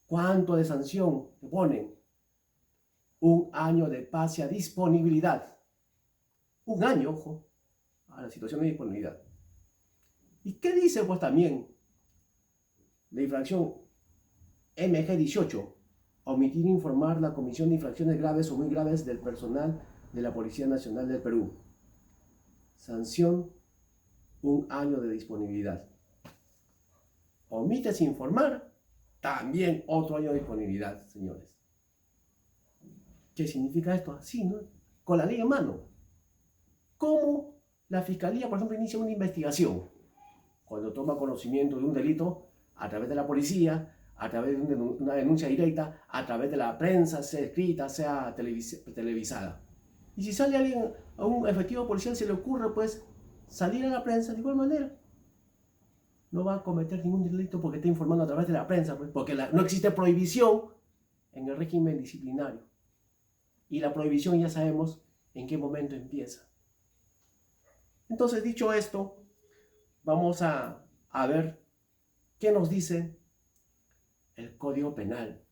¿Cuánto de sanción le ponen? 1 año de pase a disponibilidad. 1 año, ojo, a la situación de disponibilidad. ¿Y qué dice pues también la infracción MG18? Omitir informar la comisión de infracciones graves o muy graves del personal de la Policía Nacional del Perú. Sanción, 1 año de disponibilidad. Omites informar, también otro año de disponibilidad, señores. ¿Qué significa esto? Así, ¿no? Con la ley en mano. ¿Cómo la Fiscalía, por ejemplo, inicia una investigación? Cuando toma conocimiento de un delito a través de la policía, a través de una denuncia directa, a través de la prensa, sea escrita, sea televisada. Y si sale alguien, a un efectivo policial se le ocurre, pues, salir a la prensa de igual manera. No va a cometer ningún delito porque está informando a través de la prensa, pues, porque no existe prohibición en el régimen disciplinario. Y la prohibición ya sabemos en qué momento empieza. Entonces, dicho esto, vamos a ver qué nos dice el Código Penal.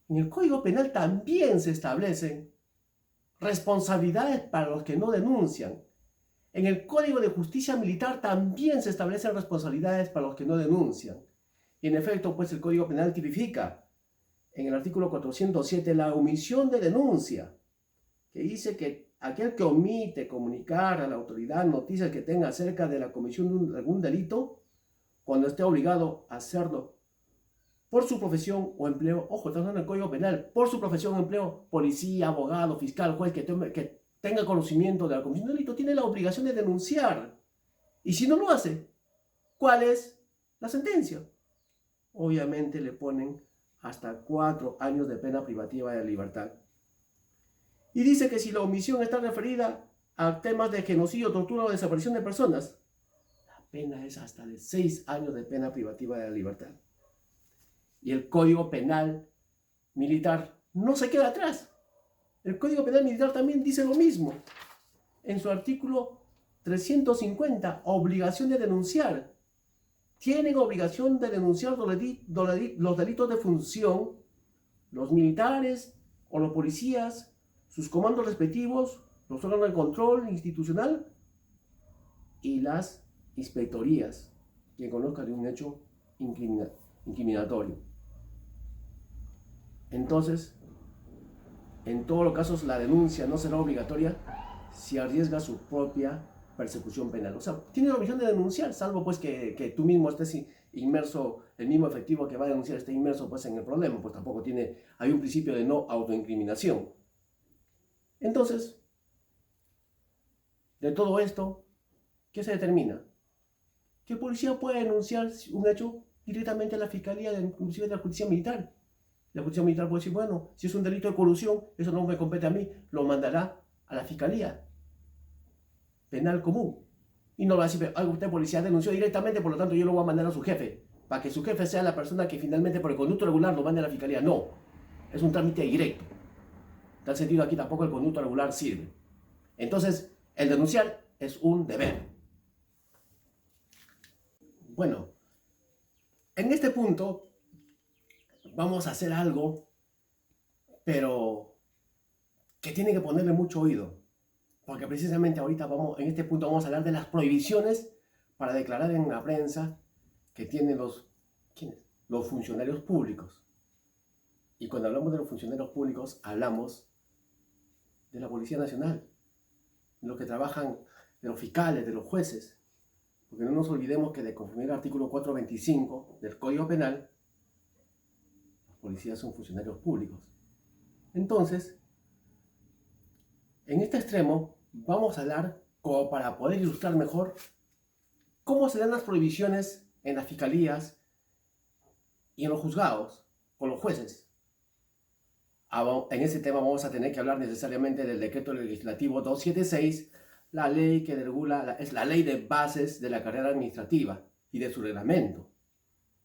En el Código Penal también se establecen responsabilidades para los que no denuncian. En el Código de Justicia Militar también se establecen responsabilidades para los que no denuncian. Y en efecto, pues el Código Penal tipifica en el artículo 407 la omisión de denuncia, que dice que aquel que omite comunicar a la autoridad noticias que tenga acerca de la comisión de algún delito, cuando esté obligado a hacerlo por su profesión o empleo, ojo, estamos hablando del Código Penal, por su profesión o empleo, policía, abogado, fiscal, juez, que tenga conocimiento de la comisión de delito, tiene la obligación de denunciar. Y si no lo hace, ¿cuál es la sentencia? Obviamente le ponen hasta 4 años de pena privativa de libertad. Y dice que si la omisión está referida a temas de genocidio, tortura o desaparición de personas, la pena es hasta de 6 años de pena privativa de la libertad. Y el Código Penal Militar no se queda atrás. El Código Penal Militar también dice lo mismo. En su artículo 350, obligación de denunciar. Tienen obligación de denunciar los delitos de función, los militares o los policías, sus comandos respectivos, los órganos de control institucional y las inspectorías, quien conozca de un hecho incriminatorio. Entonces, en todos los casos, la denuncia no será obligatoria si arriesga su propia persecución penal. O sea, tiene la obligación de denunciar, salvo pues que tú mismo estés inmerso, el mismo efectivo que va a denunciar esté inmerso pues en el problema, pues tampoco hay un principio de no autoincriminación. Entonces, de todo esto, ¿qué se determina? Que el policía puede denunciar un hecho directamente a la Fiscalía, inclusive de la Justicia Militar. La Justicia Militar puede decir, bueno, si es un delito de colusión, eso no me compete a mí, lo mandará a la Fiscalía Penal Común. Y no va a decir, usted policía denunció directamente, por lo tanto yo lo voy a mandar a su jefe, para que su jefe sea la persona que finalmente por el conducto regular lo mande a la Fiscalía. No, es un trámite directo. En tal sentido, aquí tampoco el conducto regular sirve. Entonces, el denunciar es un deber. Bueno, en este punto vamos a hacer algo, pero que tiene que ponerle mucho oído, porque precisamente ahorita en este punto vamos a hablar de las prohibiciones para declarar en la prensa que tienen los funcionarios públicos. Y cuando hablamos de los funcionarios públicos, hablamos de la Policía Nacional, de los que trabajan, de los fiscales, de los jueces, porque no nos olvidemos que de conforme al artículo 425 del Código Penal, los policías son funcionarios públicos. Entonces, en este extremo vamos a hablar, como para poder ilustrar mejor, cómo se dan las prohibiciones en las fiscalías y en los juzgados, con los jueces. En ese tema vamos a tener que hablar necesariamente del decreto legislativo 276, la ley que regula, es la ley de bases de la carrera administrativa y de su reglamento.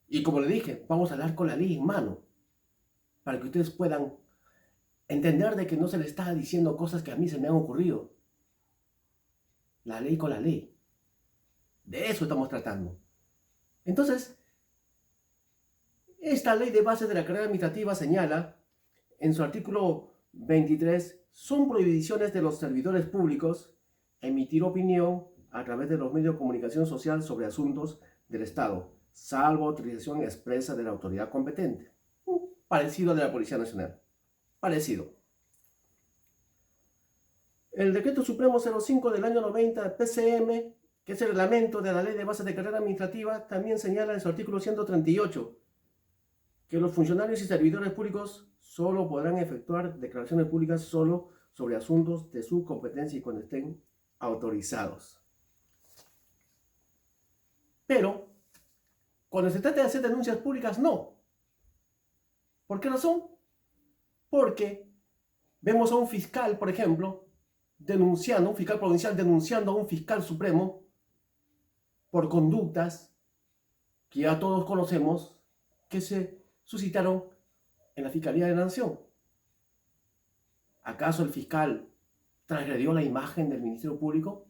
Y como le dije, vamos a hablar con la ley en mano, para que ustedes puedan entender de que no se les está diciendo cosas que a mí se me han ocurrido. La ley con la ley. De eso estamos tratando. Entonces, esta ley de bases de la carrera administrativa señala, en su artículo 23, son prohibiciones de los servidores públicos emitir opinión a través de los medios de comunicación social sobre asuntos del Estado, salvo autorización expresa de la autoridad competente. Parecido al de la Policía Nacional. Parecido. El Decreto Supremo 05 del año 90, PCM, que es el reglamento de la Ley de Bases de Carrera Administrativa, también señala en su artículo 138 que los funcionarios y servidores públicos solo podrán efectuar declaraciones públicas solo sobre asuntos de su competencia y cuando estén autorizados. Pero, cuando se trata de hacer denuncias públicas, no. ¿Por qué razón? Porque vemos a un fiscal, por ejemplo, denunciando, un fiscal provincial denunciando a un fiscal supremo por conductas que ya todos conocemos que se suscitaron en la Fiscalía de la Nación. ¿Acaso el fiscal transgredió la imagen del Ministerio Público?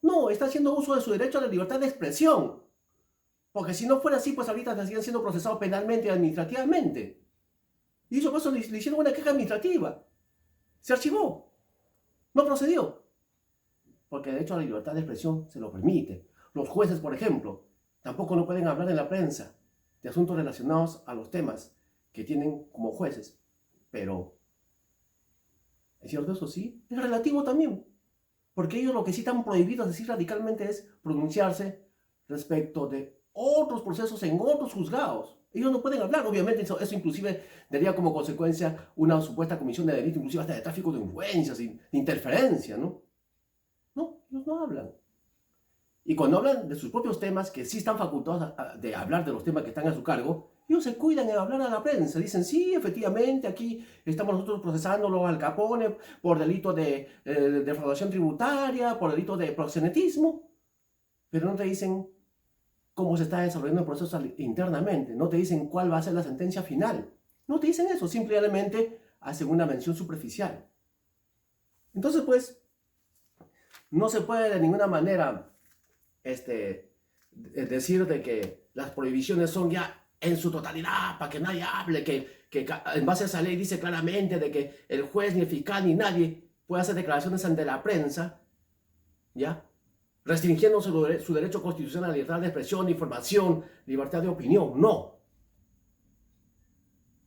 No, está haciendo uso de su derecho a la libertad de expresión. Porque si no fuera así, pues ahorita estarían siendo procesados penalmente y administrativamente. Y eso por eso le hicieron una queja administrativa. Se archivó. No procedió. Porque el derecho a la libertad de expresión se lo permite. Los jueces, por ejemplo, tampoco no pueden hablar en la prensa de asuntos relacionados a los temas que tienen como jueces. Pero, ¿es cierto eso? Sí. Es relativo también. Porque ellos lo que sí están prohibidos decir radicalmente es pronunciarse respecto de otros procesos en otros juzgados. Ellos no pueden hablar, obviamente eso inclusive daría como consecuencia una supuesta comisión de delito, inclusive hasta de tráfico de influencias, de interferencia, ¿no? No, ellos no hablan. Y cuando hablan de sus propios temas, que sí están facultados de hablar de los temas que están a su cargo, ellos se cuidan en hablar a la prensa. Dicen, sí, efectivamente, aquí estamos nosotros procesándolo al Capone por delito de defraudación tributaria, por delito de proxenetismo. Pero no te dicen cómo se está desarrollando el proceso internamente. No te dicen cuál va a ser la sentencia final. No te dicen eso, simplemente hacen una mención superficial. Entonces, pues, no se puede de ninguna manera decir de que las prohibiciones son ya en su totalidad, para que nadie hable, que en base a esa ley dice claramente de que el juez, ni el fiscal, ni nadie puede hacer declaraciones ante la prensa, ¿ya? Restringiendo su derecho constitucional a la libertad de expresión, de información, libertad de opinión. No.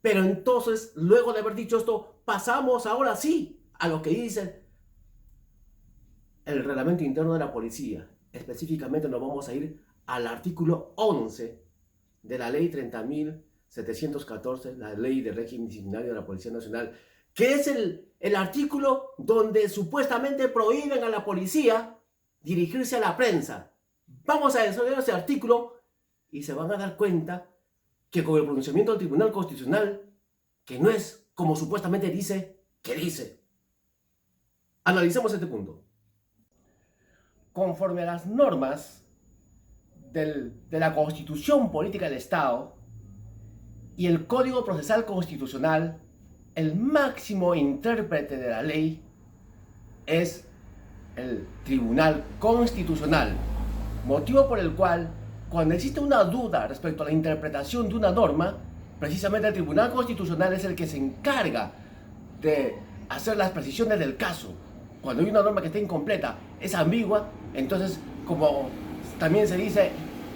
Pero entonces, luego de haber dicho esto, pasamos ahora sí a lo que dice el reglamento interno de la policía. Específicamente nos vamos a ir al artículo 11 de la ley 30.714, la ley de régimen disciplinario de la Policía Nacional, que es el artículo donde supuestamente prohíben a la policía dirigirse a la prensa. Vamos a desarrollar ese artículo y se van a dar cuenta que con el pronunciamiento del Tribunal Constitucional, que no es como supuestamente dice, que dice. Analicemos este punto. Conforme a las normas de la Constitución Política del Estado y el Código Procesal Constitucional, el máximo intérprete de la ley es el Tribunal Constitucional, motivo por el cual, cuando existe una duda respecto a la interpretación de una norma, precisamente el Tribunal Constitucional es el que se encarga de hacer las precisiones del caso. Cuando hay una norma que está incompleta, es ambigua, entonces, como también se dice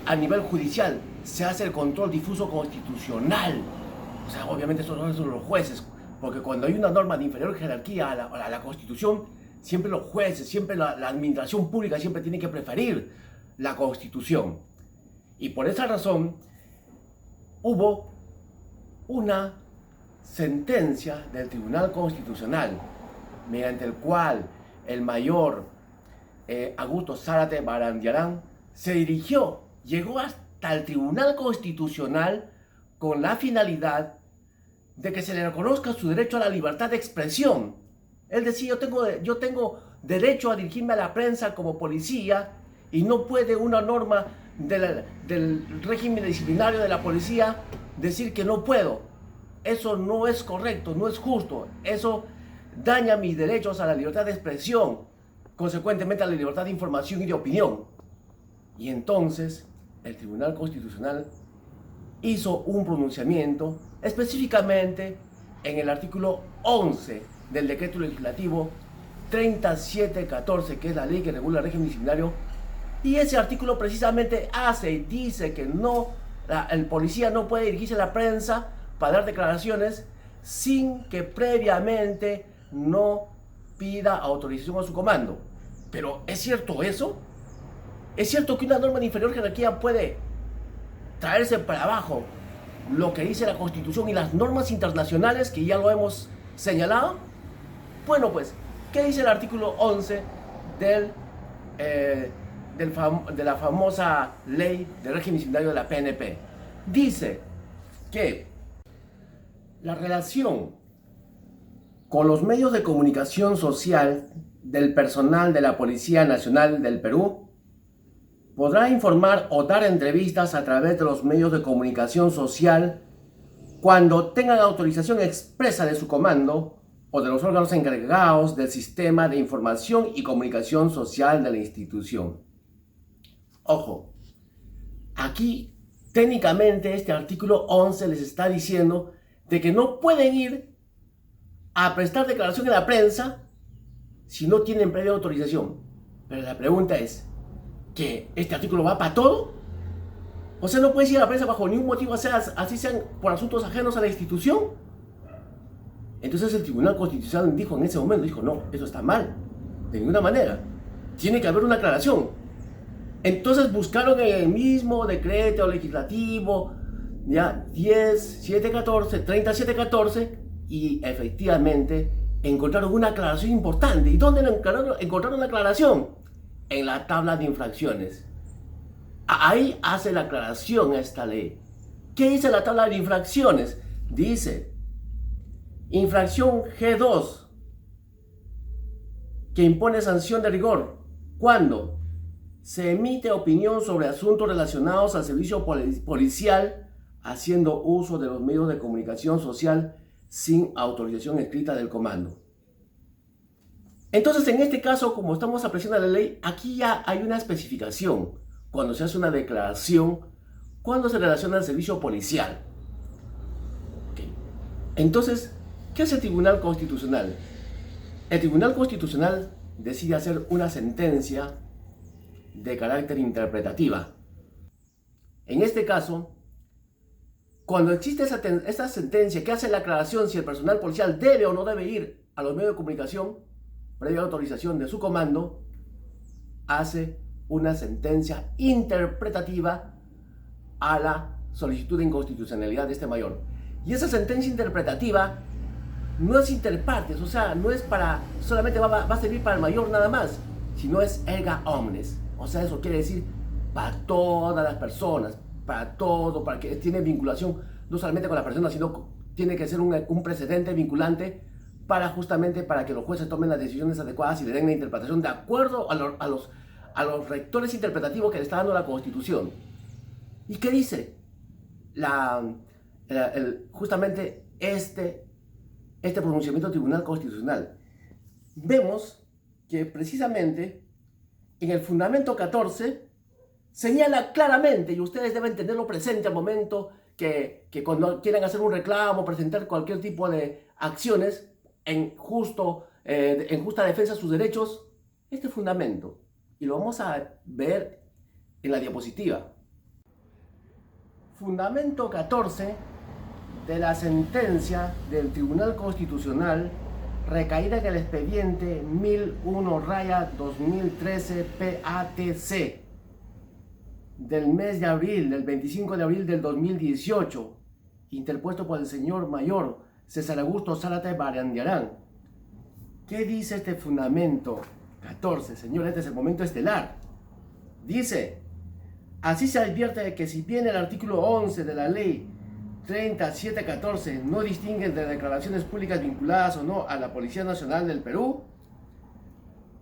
a nivel judicial, se hace el control difuso constitucional. O sea, obviamente eso no son los jueces, porque cuando hay una norma de inferior jerarquía a la Constitución, siempre los jueces, siempre la administración pública siempre tiene que preferir la Constitución. Y por esa razón, hubo una sentencia del Tribunal Constitucional, mediante el cual el mayor Augusto Zárate Barandiarán llegó hasta el Tribunal Constitucional con la finalidad de que se le reconozca su derecho a la libertad de expresión. Él decía, yo tengo derecho a dirigirme a la prensa como policía y no puede una norma del régimen disciplinario de la policía decir que no puedo. Eso no es correcto, no es justo. Eso daña mis derechos a la libertad de expresión, consecuentemente a la libertad de información y de opinión. Y entonces el Tribunal Constitucional hizo un pronunciamiento específicamente en el artículo 11 del decreto legislativo 3714, que es la ley que regula el régimen disciplinario, y ese artículo precisamente dice que el policía no puede dirigirse a la prensa para dar declaraciones sin que previamente no pida autorización a su comando. Pero ¿es cierto eso? ¿Es cierto que una norma de inferior jerarquía puede traerse para abajo lo que dice la Constitución y las normas internacionales que ya lo hemos señalado? Bueno, pues, ¿qué dice el artículo 11 de la famosa ley de régimen disciplinario de la PNP? Dice que la relación con los medios de comunicación social del personal de la Policía Nacional del Perú podrá informar o dar entrevistas a través de los medios de comunicación social cuando tengan autorización expresa de su comando o de los órganos encargados del sistema de información y comunicación social de la institución. Ojo, aquí técnicamente este artículo 11 les está diciendo de que no pueden ir a prestar declaración en la prensa si no tienen previa autorización. Pero la pregunta es, ¿que este artículo va para todo? O sea, no puedes ir a la prensa bajo ningún motivo, así sean por asuntos ajenos a la institución. Entonces el Tribunal Constitucional dijo en ese momento, no, eso está mal, de ninguna manera. Tiene que haber una aclaración. Entonces buscaron en el mismo decreto legislativo, ya 10.714, y efectivamente encontraron una aclaración importante. ¿Y dónde encontraron la aclaración? En la tabla de infracciones. Ahí hace la aclaración esta ley. ¿Qué dice la tabla de infracciones? Dice, infracción G2, que impone sanción de rigor cuando se emite opinión sobre asuntos relacionados al servicio policial haciendo uso de los medios de comunicación social sin autorización escrita del comando. Entonces, en este caso, como estamos apreciando la ley, aquí ya hay una especificación cuando se hace una declaración, cuando se relaciona al servicio policial. Okay. Entonces, ¿qué hace el Tribunal Constitucional? El Tribunal Constitucional decide hacer una sentencia de carácter interpretativa. En este caso, cuando existe esa sentencia que hace la aclaración si el personal policial debe o no debe ir a los medios de comunicación, previa autorización de su comando, hace una sentencia interpretativa a la solicitud de inconstitucionalidad de este mayor. Y esa sentencia interpretativa no es interpartes, o sea, no es para, solamente va a servir para el mayor nada más, sino es erga omnes. O sea, eso quiere decir para todas las personas, para todo, para que tiene vinculación no solamente con las personas, sino tiene que ser un precedente vinculante justamente para que los jueces tomen las decisiones adecuadas y le den la interpretación de acuerdo a los rectores interpretativos que le está dando la Constitución. ¿Y qué dice? Justamente este pronunciamiento del Tribunal Constitucional. Vemos que precisamente en el fundamento 14 señala claramente, y ustedes deben tenerlo presente al momento que cuando quieran hacer un reclamo, presentar cualquier tipo de acciones en justa defensa de sus derechos, este fundamento, y lo vamos a ver en la diapositiva. Fundamento 14 de la sentencia del Tribunal Constitucional recaída en el expediente 1001-2013 PATC del mes de abril, del 25 de abril del 2018, interpuesto por el señor mayor César Augusto Zárate Barandiarán. ¿Qué dice este fundamento 14? Señor, este es el momento estelar. Dice, así se advierte de que si bien el artículo 11 de la ley 3714 no distingue entre declaraciones públicas vinculadas o no a la Policía Nacional del Perú,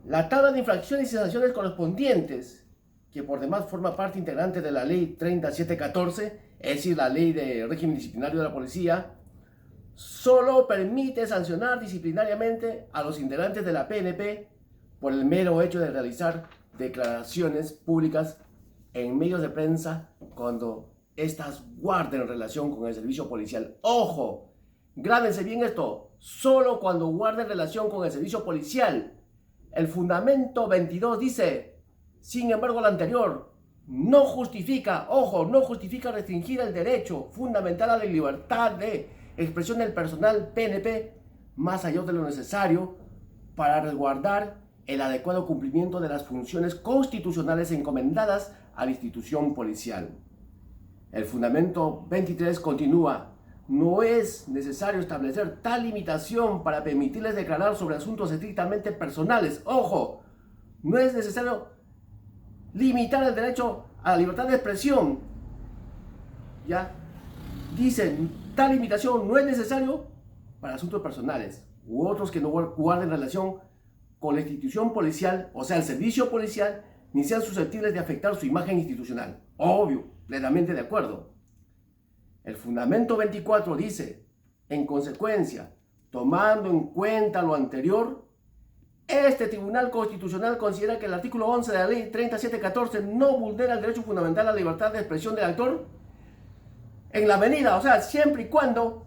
la tabla de infracciones y sanciones correspondientes, que por demás forma parte integrante de la ley 3714, es decir, la ley de régimen disciplinario de la policía, solo permite sancionar disciplinariamente a los integrantes de la PNP por el mero hecho de realizar declaraciones públicas en medios de prensa cuando estas guarden relación con el servicio policial. ¡Ojo! Grábense bien esto. Solo cuando guarden relación con el servicio policial. El fundamento 22 dice, sin embargo, lo anterior no justifica, ojo, no justifica restringir el derecho fundamental a la libertad de expresión del personal PNP más allá de lo necesario para resguardar el adecuado cumplimiento de las funciones constitucionales encomendadas a la institución policial. El fundamento 23 continúa, no es necesario establecer tal limitación para permitirles declarar sobre asuntos estrictamente personales. Ojo, no es necesario limitar el derecho a la libertad de expresión. ¿Ya? Dicen, tal limitación no es necesario para asuntos personales u otros que no guarden relación con la institución policial, o sea, el servicio policial, ni sean susceptibles de afectar su imagen institucional. Obvio, plenamente de acuerdo. El fundamento 24 dice, en consecuencia, tomando en cuenta lo anterior, este Tribunal Constitucional considera que el artículo 11 de la ley 3714 no vulnera el derecho fundamental a la libertad de expresión del actor en la medida, o sea, siempre y cuando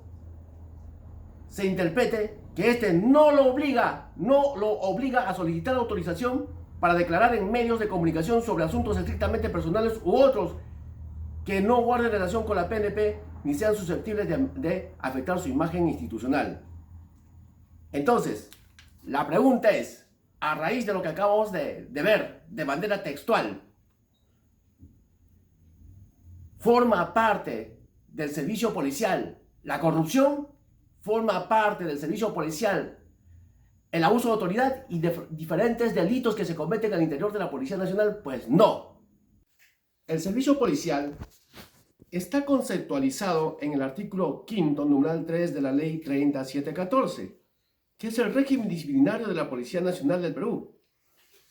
se interprete que este no lo obliga a solicitar autorización para declarar en medios de comunicación sobre asuntos estrictamente personales u otros que no guarden relación con la PNP ni sean susceptibles de afectar su imagen institucional. Entonces, la pregunta es, a raíz de lo que acabamos de ver de manera textual, forma parte del servicio policial. La corrupción forma parte del servicio policial. El abuso de autoridad y de diferentes delitos que se cometen al interior de la Policía Nacional, pues no. El servicio policial está conceptualizado en el artículo 5, numeral 3 de la Ley 3714, que es el régimen disciplinario de la Policía Nacional del Perú.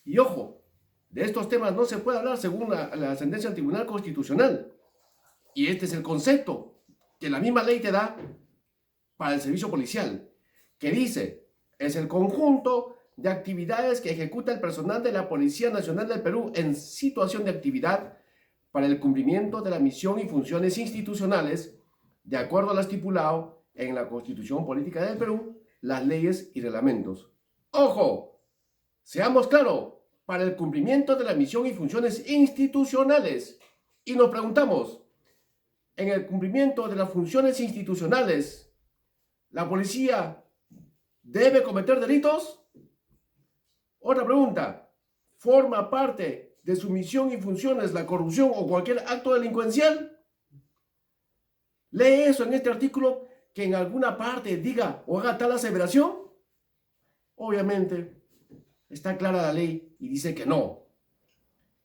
Y ojo, de estos temas no se puede hablar según la sentencia del Tribunal Constitucional. Y este es el concepto que la misma ley te da para el servicio policial, que dice, es el conjunto de actividades que ejecuta el personal de la Policía Nacional del Perú en situación de actividad para el cumplimiento de la misión y funciones institucionales, de acuerdo a lo estipulado en la Constitución Política del Perú, las leyes y reglamentos. ¡Ojo! Seamos claros, para el cumplimiento de la misión y funciones institucionales. Y nos preguntamos, en el cumplimiento de las funciones institucionales, ¿la policía debe cometer delitos? Otra pregunta, ¿forma parte de su misión y funciones la corrupción o cualquier acto delincuencial? ¿Lee eso en este artículo que en alguna parte diga o haga tal aseveración? Obviamente, está clara la ley y dice que no.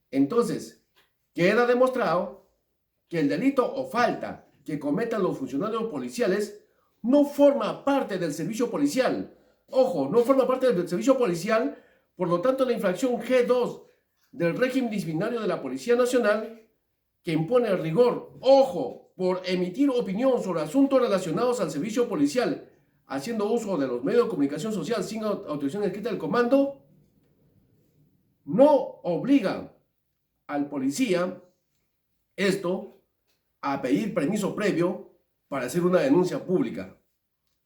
Entonces, queda demostrado que el delito o falta que cometan los funcionarios policiales no forma parte del servicio policial. Ojo, no forma parte del servicio policial, por lo tanto la infracción G2 del régimen disciplinario de la Policía Nacional, que impone el rigor, ojo, por emitir opinión sobre asuntos relacionados al servicio policial, haciendo uso de los medios de comunicación social sin autorización escrita del comando, no obliga al policía esto a pedir permiso previo para hacer una denuncia pública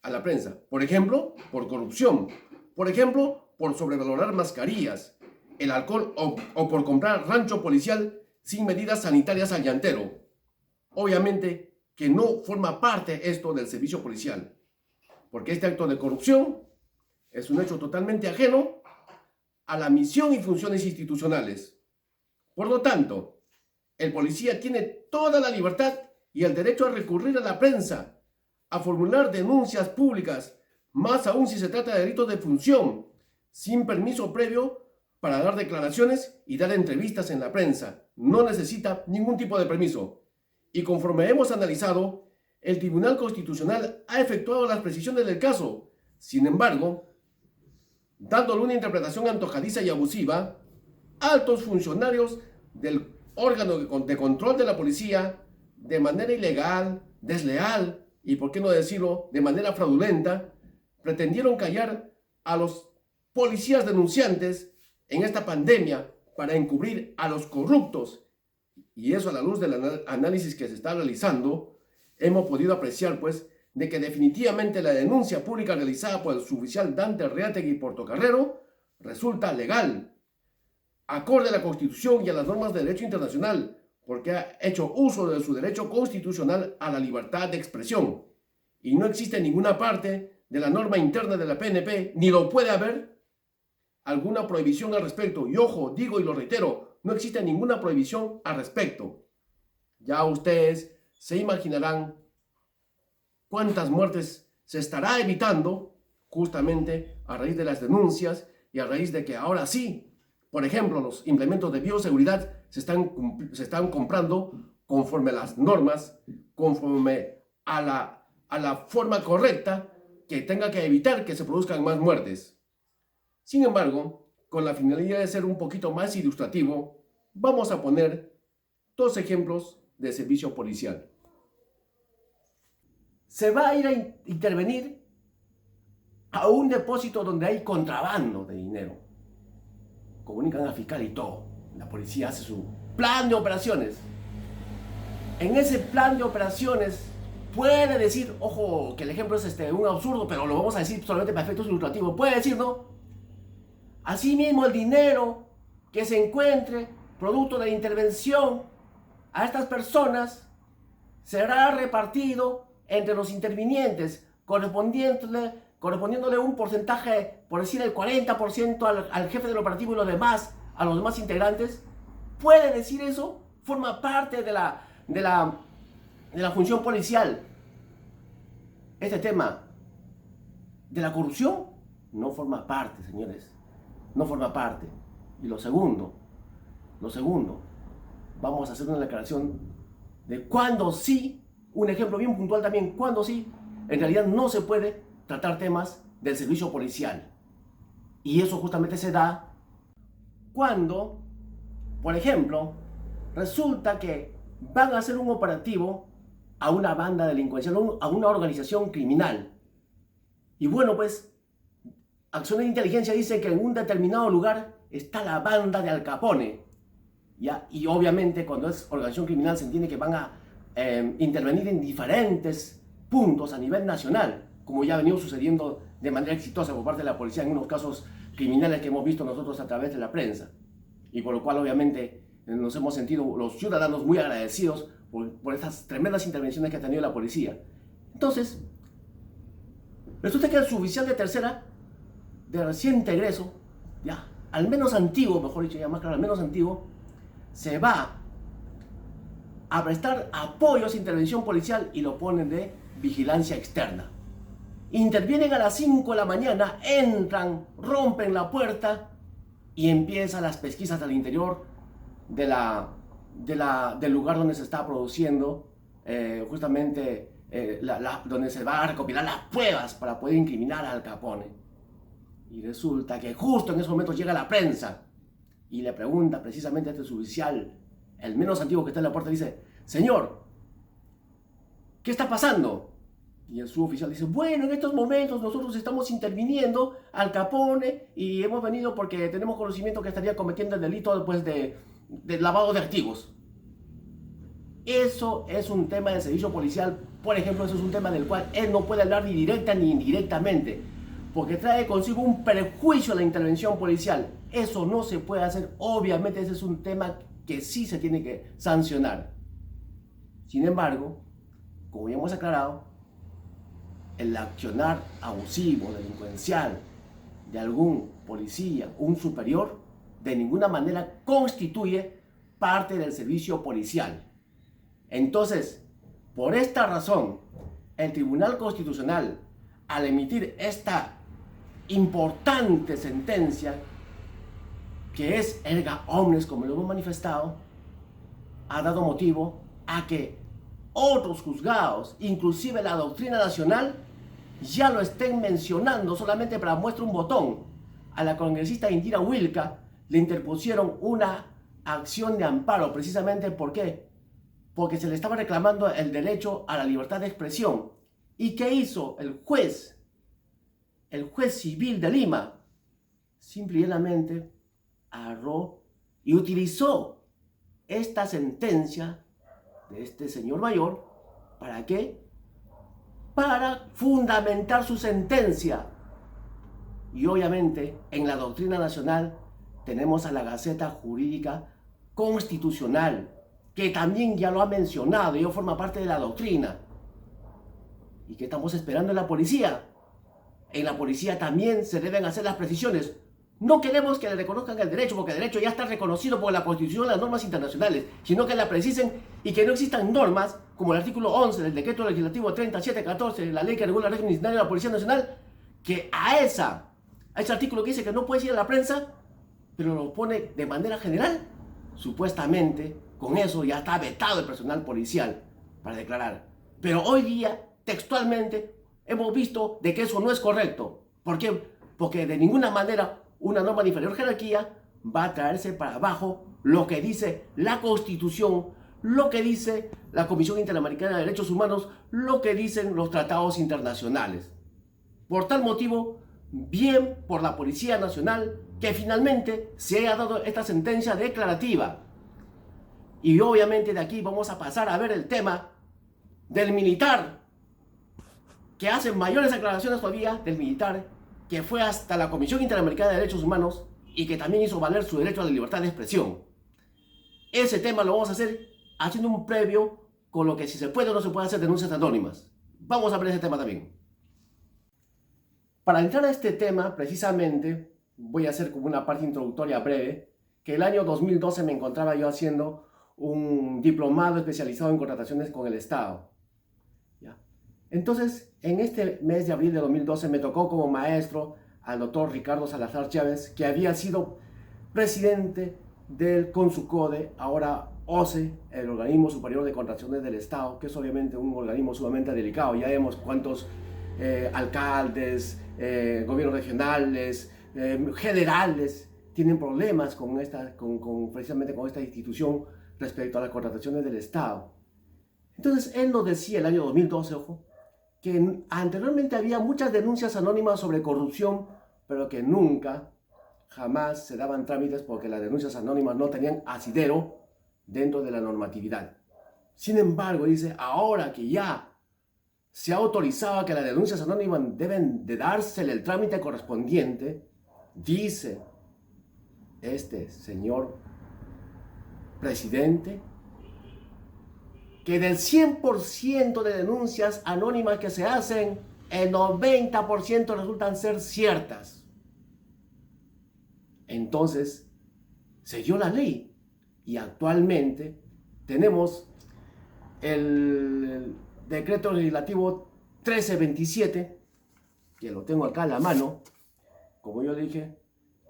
a la prensa. Por ejemplo, por corrupción. Por ejemplo, por sobrevalorar mascarillas, el alcohol o por comprar rancho policial sin medidas sanitarias al llantero. Obviamente que no forma parte esto del servicio policial, porque este acto de corrupción es un hecho totalmente ajeno a la misión y funciones institucionales. Por lo tanto, el policía tiene toda la libertad y el derecho a recurrir a la prensa, a formular denuncias públicas, más aún si se trata de delitos de función, sin permiso previo para dar declaraciones y dar entrevistas en la prensa. No necesita ningún tipo de permiso. Y conforme hemos analizado, el Tribunal Constitucional ha efectuado las precisiones del caso. Sin embargo, dándole una interpretación antojadiza y abusiva, altos funcionarios del órgano de control de la policía, de manera ilegal, desleal y, por qué no decirlo, de manera fraudulenta, pretendieron callar a los policías denunciantes en esta pandemia para encubrir a los corruptos. Y eso, a la luz del análisis que se está realizando, hemos podido apreciar pues de que definitivamente la denuncia pública realizada por el suboficial Dante Reategui Portocarrero resulta legal, acorde a la Constitución y a las normas de derecho internacional, porque ha hecho uso de su derecho constitucional a la libertad de expresión. Y no existe en ninguna parte de la norma interna de la PNP, ni lo puede haber, alguna prohibición al respecto. Y ojo, digo y lo reitero, no existe ninguna prohibición al respecto. Ya ustedes se imaginarán cuántas muertes se estará evitando justamente a raíz de las denuncias y a raíz de que ahora sí, por ejemplo, los implementos de bioseguridad se están comprando conforme a las normas, conforme a la forma correcta que tenga que evitar que se produzcan más muertes. Sin embargo, con la finalidad de ser un poquito más ilustrativo, vamos a poner dos ejemplos de servicio policial. Se va a ir a intervenir a un depósito donde hay contrabando de dinero. Comunican al fiscal y todo. La policía hace su plan de operaciones. En ese plan de operaciones puede decir, ojo, que el ejemplo es un absurdo, pero lo vamos a decir solamente para efectos ilustrativos. Puede decir, ¿no? Asimismo, el dinero que se encuentre producto de la intervención a estas personas será repartido entre los intervinientes, correspondiéndole un porcentaje, por decir el 40% al jefe del operativo y los demás, a los demás integrantes. ¿Puede decir eso? ¿Forma parte de la de la función policial, este tema de la corrupción no forma parte, señores, no forma parte. Y lo segundo, vamos a hacer una declaración de cuándo sí, un ejemplo bien puntual también, cuándo sí, en realidad no se puede tratar temas del servicio policial. Y eso justamente se da cuando, por ejemplo, resulta que van a hacer un operativo a una banda delincuencial, a una organización criminal. Y bueno, pues, acciones de inteligencia dicen que en un determinado lugar está la banda de Al Capone. ¿Ya? Y obviamente cuando es organización criminal se entiende que van a intervenir en diferentes puntos a nivel nacional, como ya ha venido sucediendo de manera exitosa por parte de la policía en unos casos criminales que hemos visto nosotros a través de la prensa. Y por lo cual obviamente nos hemos sentido los ciudadanos muy agradecidos por estas tremendas intervenciones que ha tenido la policía. Entonces, resulta que el suboficial de tercera, de reciente egreso, ya, al menos antiguo, mejor dicho, ya más claro, al menos antiguo, se va a prestar apoyo a esa intervención policial y lo ponen de vigilancia externa. Intervienen a las 5 de la mañana, entran, rompen la puerta y empiezan las pesquisas al interior del lugar donde se está produciendo justamente donde se va a recopilar las pruebas para poder incriminar a Al Capone. Y resulta que justo en esos momentos llega la prensa y le pregunta precisamente a este suboficial, el menos antiguo que está en la puerta, dice: señor, ¿qué está pasando? Y el suboficial dice: bueno, en estos momentos nosotros estamos interviniendo Al Capone y hemos venido porque tenemos conocimiento que estaría cometiendo el delito después de lavado de activos. Eso es un tema del servicio policial, por ejemplo, eso es un tema del cual él no puede hablar ni directa ni indirectamente, porque trae consigo un perjuicio a la intervención policial. Eso no se puede hacer, obviamente ese es un tema que sí se tiene que sancionar. Sin embargo, como ya hemos aclarado, el accionar abusivo, delincuencial de algún policía, un superior, de ninguna manera constituye parte del servicio policial. Entonces, por esta razón, el Tribunal Constitucional, al emitir esta importante sentencia, que es erga omnes, como lo hemos manifestado, ha dado motivo a que otros juzgados, inclusive la doctrina nacional, ya lo estén mencionando. Solamente para muestra un botón, a la congresista Indira Wilka le interpusieron una acción de amparo, precisamente ¿por qué? Porque se le estaba reclamando el derecho a la libertad de expresión. ¿Y qué hizo el juez? El juez civil de Lima simple y llanamente agarró y utilizó esta sentencia de este señor mayor. ¿Para qué? Para fundamentar su sentencia. Y obviamente en la doctrina nacional tenemos a la Gaceta Jurídica Constitucional, que también ya lo ha mencionado, y forma parte de la doctrina. ¿Y qué estamos esperando en la policía? En la policía también se deben hacer las precisiones. No queremos que le reconozcan el derecho, porque el derecho ya está reconocido por la Constitución y las normas internacionales, sino que la precisen y que no existan normas como el artículo 11 del Decreto Legislativo 3714, la ley que regula el régimen disciplinario de la Policía Nacional, que a ese artículo que dice que no puede ir a la prensa, pero lo pone de manera general. Supuestamente, con eso ya está vetado el personal policial para declarar. Pero hoy día, textualmente, hemos visto de que eso no es correcto. ¿Por qué? Porque de ninguna manera una norma de inferior jerarquía va a traerse para abajo lo que dice la Constitución, lo que dice la Comisión Interamericana de Derechos Humanos, lo que dicen los tratados internacionales. Por tal motivo, bien por la Policía Nacional que finalmente se haya dado esta sentencia declarativa. Y obviamente de aquí vamos a pasar a ver el tema del militar, que hace mayores aclaraciones todavía, del militar que fue hasta la Comisión Interamericana de Derechos Humanos y que también hizo valer su derecho a la libertad de expresión. Ese tema lo vamos a hacer haciendo un previo con lo que si se puede o no se puede hacer denuncias anónimas. Vamos a ver ese tema también. Para entrar a este tema, precisamente, voy a hacer como una parte introductoria breve, que el año 2012 me encontraba yo haciendo un diplomado especializado en contrataciones con el Estado. ¿Ya? Entonces, en este mes de abril de 2012 me tocó como maestro al doctor Ricardo Salazar Chávez, que había sido presidente del CONSUCODE, ahora OCE, el Organismo Superior de Contrataciones del Estado, que es obviamente un organismo sumamente delicado. Ya vemos cuántos alcaldes, gobiernos regionales, generales tienen problemas precisamente con esta institución respecto a las contrataciones del Estado. Entonces él nos decía el año 2012, ojo, que anteriormente había muchas denuncias anónimas sobre corrupción, pero que nunca, jamás se daban trámites porque las denuncias anónimas no tenían asidero dentro de la normatividad. Sin embargo, dice, ahora que ya se ha autorizado que las denuncias anónimas deben de dársele el trámite correspondiente, dice este señor presidente, que del 100% de denuncias anónimas que se hacen, el 90% resultan ser ciertas. Entonces, se dio la ley y actualmente tenemos el decreto legislativo 1327, que lo tengo acá a la mano. Como yo dije,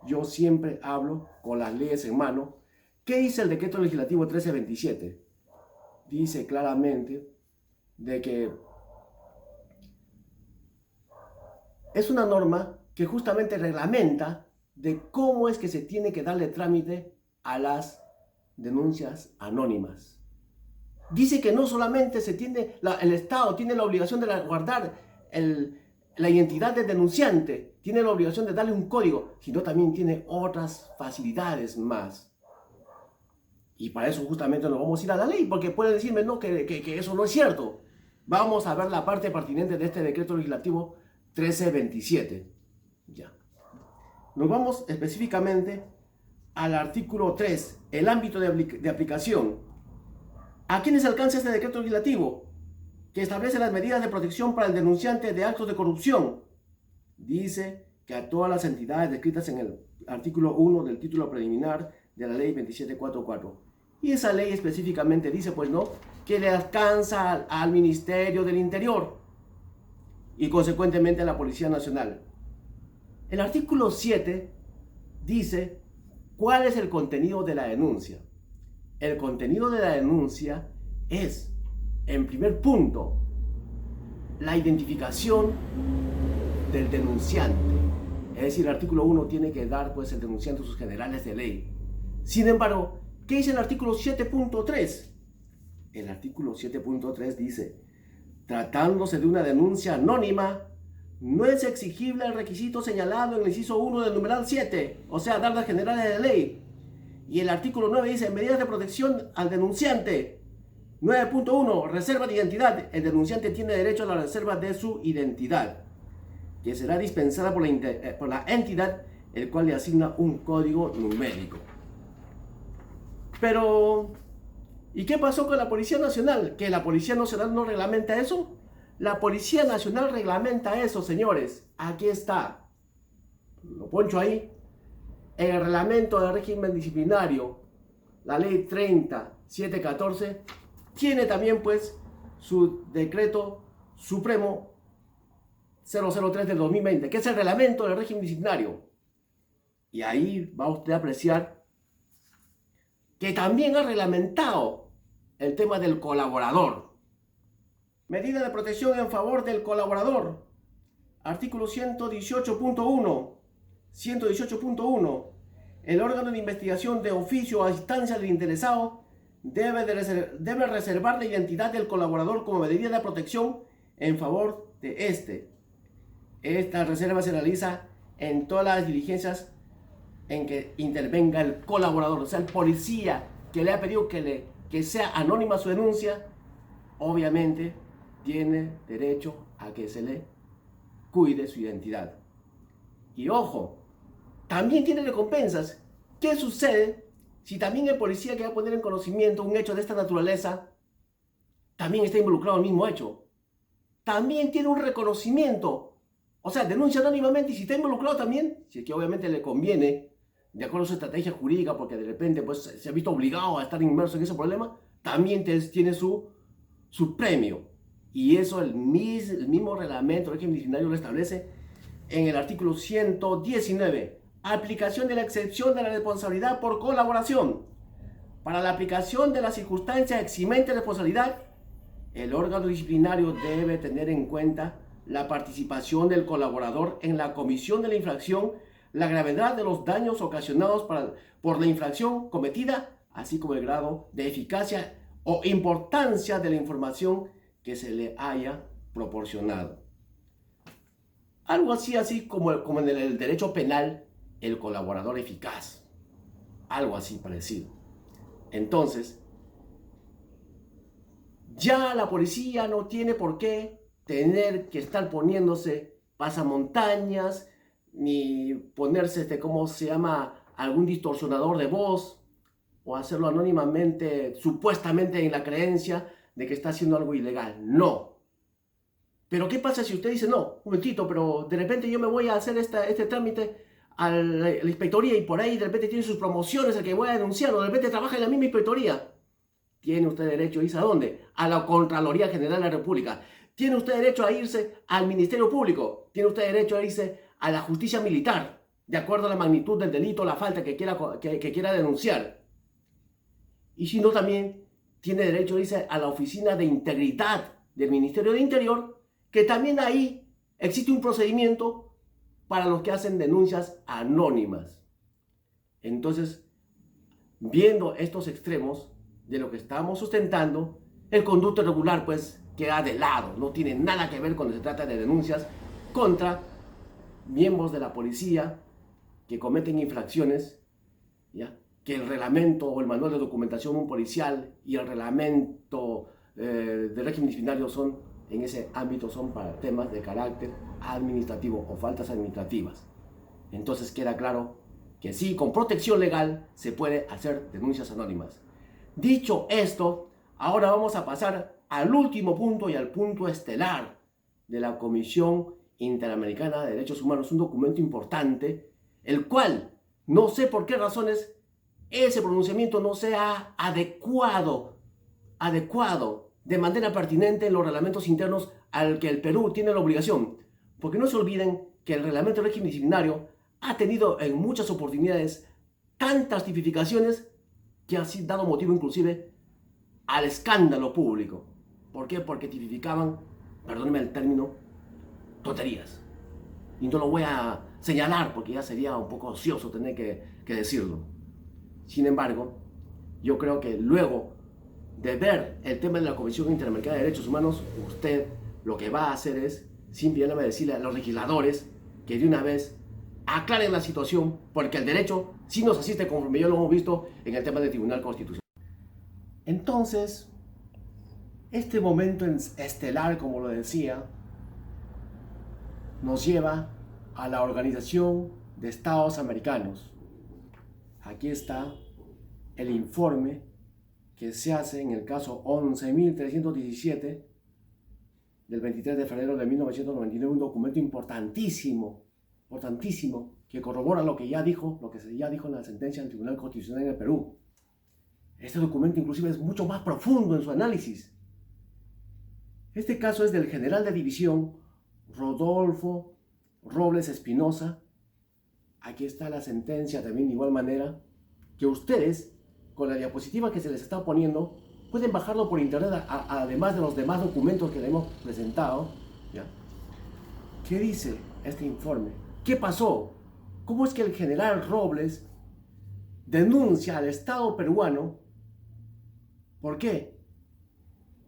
yo siempre hablo con las leyes en mano. ¿Qué dice el decreto legislativo 1327? Dice claramente de que es una norma que justamente reglamenta de cómo es que se tiene que darle trámite a las denuncias anónimas. Dice que no solamente el Estado tiene la obligación de guardar la identidad del denunciante, tiene la obligación de darle un código, sino también tiene otras facilidades más. Y para eso justamente nos vamos a ir a la ley, porque pueden decirme no, que eso no es cierto. Vamos a ver la parte pertinente de este decreto legislativo 1327. Ya. Nos vamos específicamente al artículo 3, el ámbito de aplicación. ¿A quiénes alcanza este decreto legislativo? Que establece las medidas de protección para el denunciante de actos de corrupción. Dice que a todas las entidades descritas en el artículo 1 del título preliminar de la ley 2744. Y esa ley específicamente dice, pues no, que le alcanza al Ministerio del Interior y consecuentemente a la Policía Nacional. El artículo 7 dice cuál es el contenido de la denuncia. El contenido de la denuncia es, en primer punto, la identificación del denunciante. Es decir, el artículo 1 tiene que dar pues el denunciante sus generales de ley. Sin embargo, ¿qué dice el artículo 7.3? El artículo 7.3 dice, tratándose de una denuncia anónima, no es exigible el requisito señalado en el inciso 1 del numeral 7, o sea, dar las generales de ley. Y el artículo 9 dice, medidas de protección al denunciante. 9.1, reserva de identidad. El denunciante tiene derecho a la reserva de su identidad, que será dispensada por la entidad, el cual le asigna un código numérico. Pero, ¿y qué pasó con la Policía Nacional? ¿Que la Policía Nacional no reglamenta eso? La Policía Nacional reglamenta eso, señores. Aquí está. Lo poncho ahí. El reglamento de régimen disciplinario, la ley 30.714, tiene también pues su decreto supremo 003 del 2020, que es el reglamento del régimen disciplinario. Y ahí va usted a apreciar que también ha reglamentado el tema del colaborador. Medida de protección en favor del colaborador. Artículo 118.1. 118.1. El órgano de investigación de oficio a instancia del interesado debe reservar la identidad del colaborador como medida de protección en favor de este. Esta reserva se realiza en todas las diligencias en que intervenga el colaborador, o sea, el policía que le ha pedido que sea anónima su denuncia, obviamente tiene derecho a que se le cuide su identidad. Y ojo, también tiene recompensas. ¿Qué sucede si también el policía que va a poner en conocimiento un hecho de esta naturaleza también está involucrado en el mismo hecho? También tiene un reconocimiento. O sea, denuncia anónimamente y si está involucrado también, si es que obviamente le conviene de acuerdo a su estrategia jurídica, porque de repente pues, se ha visto obligado a estar inmerso en ese problema, también tiene su premio. Y eso el mismo reglamento del régimen disciplinario lo establece en el artículo 119. Aplicación de la excepción de la responsabilidad por colaboración. Para la aplicación de la circunstancia eximente de responsabilidad, el órgano disciplinario debe tener en cuenta la participación del colaborador en la comisión de la infracción, la gravedad de los daños ocasionados por la infracción cometida, así como el grado de eficacia o importancia de la información que se le haya proporcionado. Algo así como en el derecho penal, el colaborador eficaz. Algo así parecido. Entonces, ya la policía no tiene por qué tener que estar poniéndose pasamontañas, ni ponerse, ¿cómo se llama?, algún distorsionador de voz, o hacerlo anónimamente, supuestamente en la creencia de que está haciendo algo ilegal. No. Pero ¿qué pasa si usted dice, no, un momentito, pero de repente yo me voy a hacer este trámite a la inspectoría y por ahí de repente tiene sus promociones el que voy a denunciar, o de repente trabaja en la misma inspectoría? Tiene usted derecho a irse ¿a dónde? A la Contraloría General de la República. Tiene usted derecho a irse al Ministerio Público. Tiene usted derecho a irse a la justicia militar, de acuerdo a la magnitud del delito, la falta que quiera denunciar. Y si no, también tiene derecho a irse a la Oficina de Integridad del Ministerio de Interior, que también ahí existe un procedimiento para los que hacen denuncias anónimas. Entonces, viendo estos extremos de lo que estamos sustentando, el conducto irregular pues queda de lado, no tiene nada que ver cuando se trata de denuncias contra miembros de la policía que cometen infracciones, ¿ya?, que el reglamento o el manual de documentación policial y el reglamento de régimen disciplinario en ese ámbito son para temas de carácter administrativo o faltas administrativas. Entonces queda claro que sí, con protección legal se puede hacer denuncias anónimas. Dicho esto, ahora vamos a pasar al último punto y al punto estelar de la Comisión Interamericana de Derechos Humanos, un documento importante, el cual no sé por qué razones ese pronunciamiento no sea adecuado de manera pertinente en los reglamentos internos al que el Perú tiene la obligación. Porque no se olviden que el reglamento de régimen disciplinario ha tenido en muchas oportunidades tantas tipificaciones que ha dado motivo inclusive al escándalo público. ¿Por qué? Porque tipificaban, perdónenme el término, tonterías. Y no lo voy a señalar porque ya sería un poco ocioso tener que decirlo. Sin embargo, yo creo que luego de ver el tema de la Comisión Interamericana de Derechos Humanos, usted lo que va a hacer es simplemente decirle a los legisladores que de una vez aclaren la situación, porque el derecho sí nos asiste conforme ya lo hemos visto en el tema del Tribunal Constitucional. Entonces, este momento estelar, como lo decía, nos lleva a la Organización de Estados Americanos. Aquí está el informe que se hace en el caso 11.317 del 23 de febrero de 1999, un documento importantísimo, que corrobora lo que se ya dijo en la sentencia del Tribunal Constitucional en el Perú. Este documento inclusive es mucho más profundo en su análisis. Este caso es del general de división Rodolfo Robles Espinosa. Aquí está la sentencia también de igual manera, que ustedes, con la diapositiva que se les está poniendo, pueden bajarlo por internet, además de los demás documentos que le hemos presentado, ¿ya? ¿Qué dice este informe? ¿Qué pasó? ¿Cómo es que el general Robles denuncia al Estado peruano? ¿Por qué?